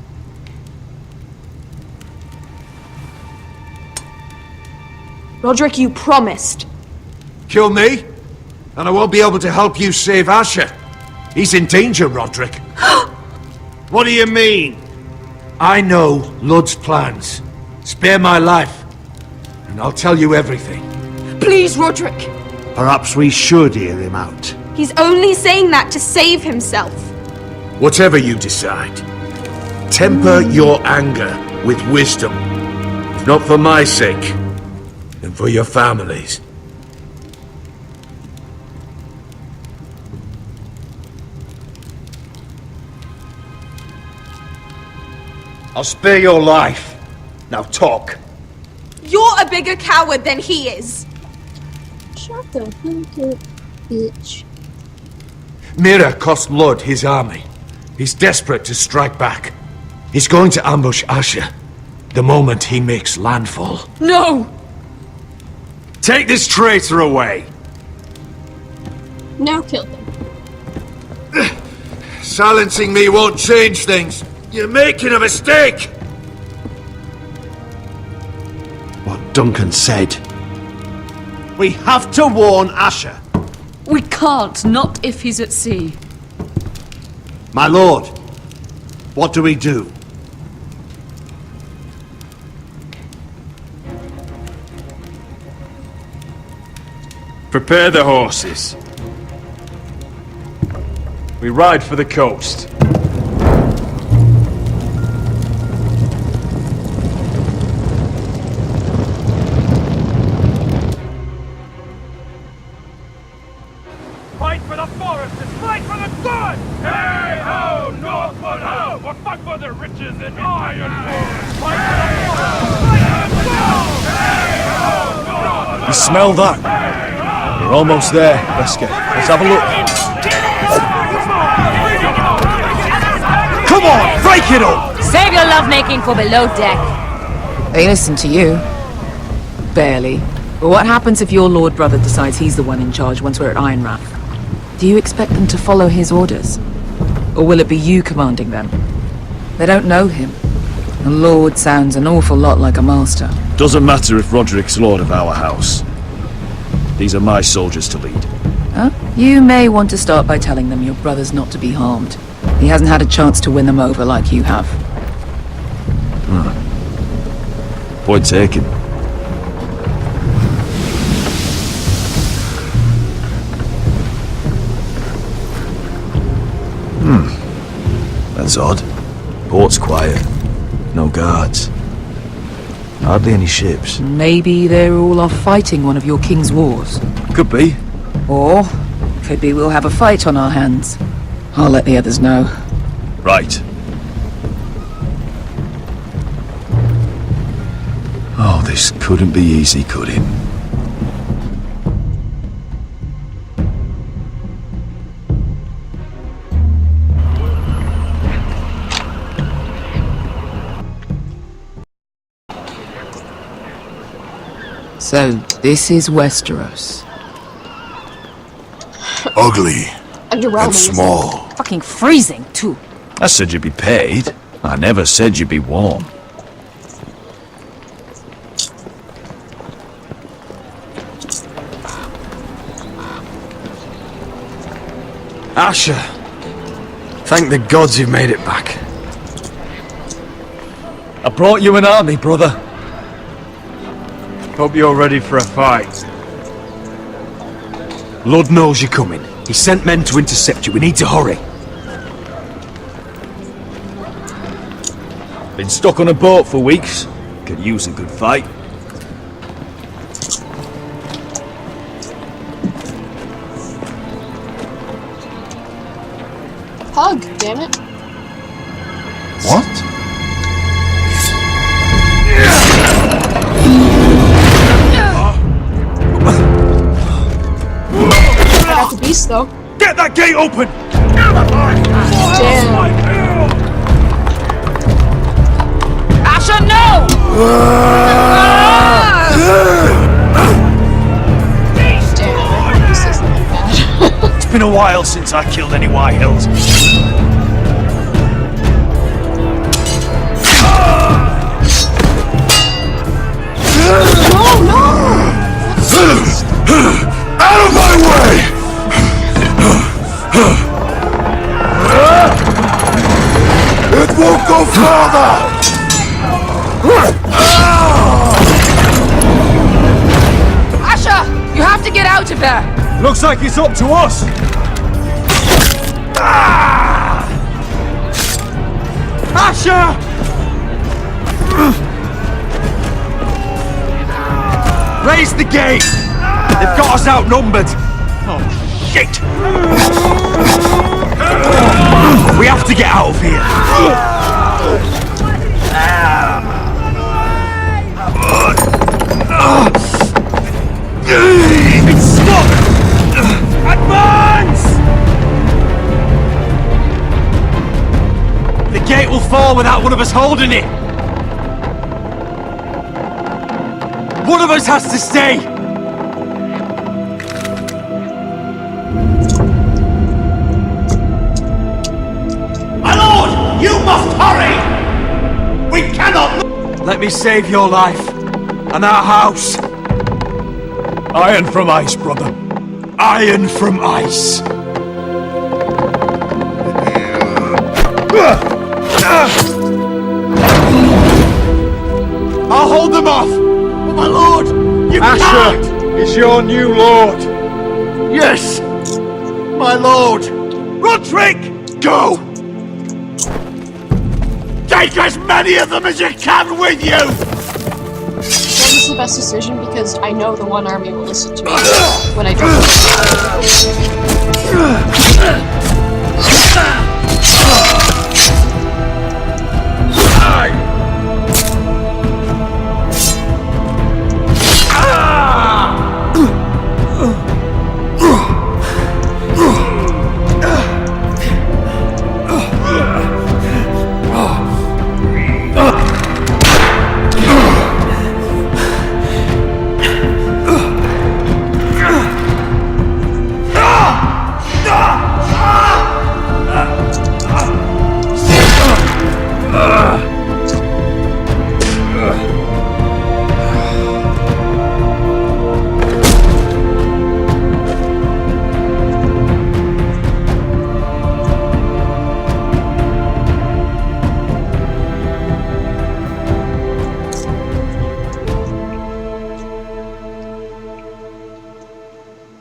Roderick, you promised. Kill me? And I won't be able to help you save Asher. He's in danger, Roderick. What do you mean? I know Lud's plans. Spare my life, and I'll tell you everything. Please, Roderick. Perhaps we should hear him out. He's only saying that to save himself. Whatever you decide, temper your anger with wisdom. If not for my sake, then for your families. I'll spare your life. Now talk. You're a bigger coward than he is. Shut the fuck up, bitch. Mira cost Lud his army. He's desperate to strike back. He's going to ambush Asher the moment he makes landfall. No! Take this traitor away. Now kill him. Silencing me won't change things. You're making a mistake! What Duncan said. We have to warn Asher. We can't, not if he's at sea. My lord, what do we do? Prepare the horses. We ride for the coast. Fight for the forest and fight for the good! Hey ho, Northwood ho! Or fight for the riches in Ironwood! Fight for the forest! Fight for the good! Hey ho, Northwood! You smell that? We're almost there, Wesker. Let's have a look. Come on, break it up! Save your lovemaking for below deck. They listen to you. Barely. But what happens if your lord brother decides he's the one in charge once we're at Ironrath? Do you expect them to follow his orders? Or will it be you commanding them? They don't know him. A lord sounds an awful lot like a master. Doesn't matter if Roderick's lord of our house. These are my soldiers to lead. Huh? You may want to start by telling them your brother's not to be harmed. He hasn't had a chance to win them over like you have. Point taken. That's odd. Port's quiet. No guards. Hardly any ships. Maybe they're all off fighting one of your king's wars. Could be. Or, could be we'll have a fight on our hands. I'll let the others know. Right. Oh, this couldn't be easy, could it? So, this is Westeros. Ugly. Underwhelming. And small. Fucking freezing, too. I said you'd be paid. I never said you'd be warm. Asher. Thank the gods you've made it back. I brought you an army, brother. Hope you're ready for a fight. Lord knows you're coming. He sent men to intercept you. We need to hurry. Been stuck on a boat for weeks. Could use a good fight. Hug, damn it. What? I got to beat least, though. Get that gate open! Damn. Asher, no! Damn, this isn't that bad. It's been a while since I killed any White Hills. No, no! Out of my way! It won't go further! Asher, you have to get out of there! Looks like it's up to us! Asher! Raise the gate! They've got us outnumbered! Oh, shit! We have to get out of here! It's stuck! Advance! The gate will fall without one of us holding it! One of us has to stay! My lord! You must hurry! We cannot... Let me save your life, and our house. Iron from ice, brother. Iron from ice. I'll hold them off! But my lord, you Asher can't! is your new lord. Yes! My lord! Roderick! Go! Take as many of them as you can with you! This is the best decision because I know the one army will listen to me when I don't.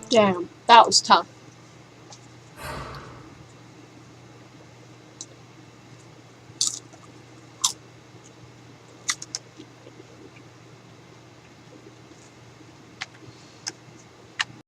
Damn, that was tough.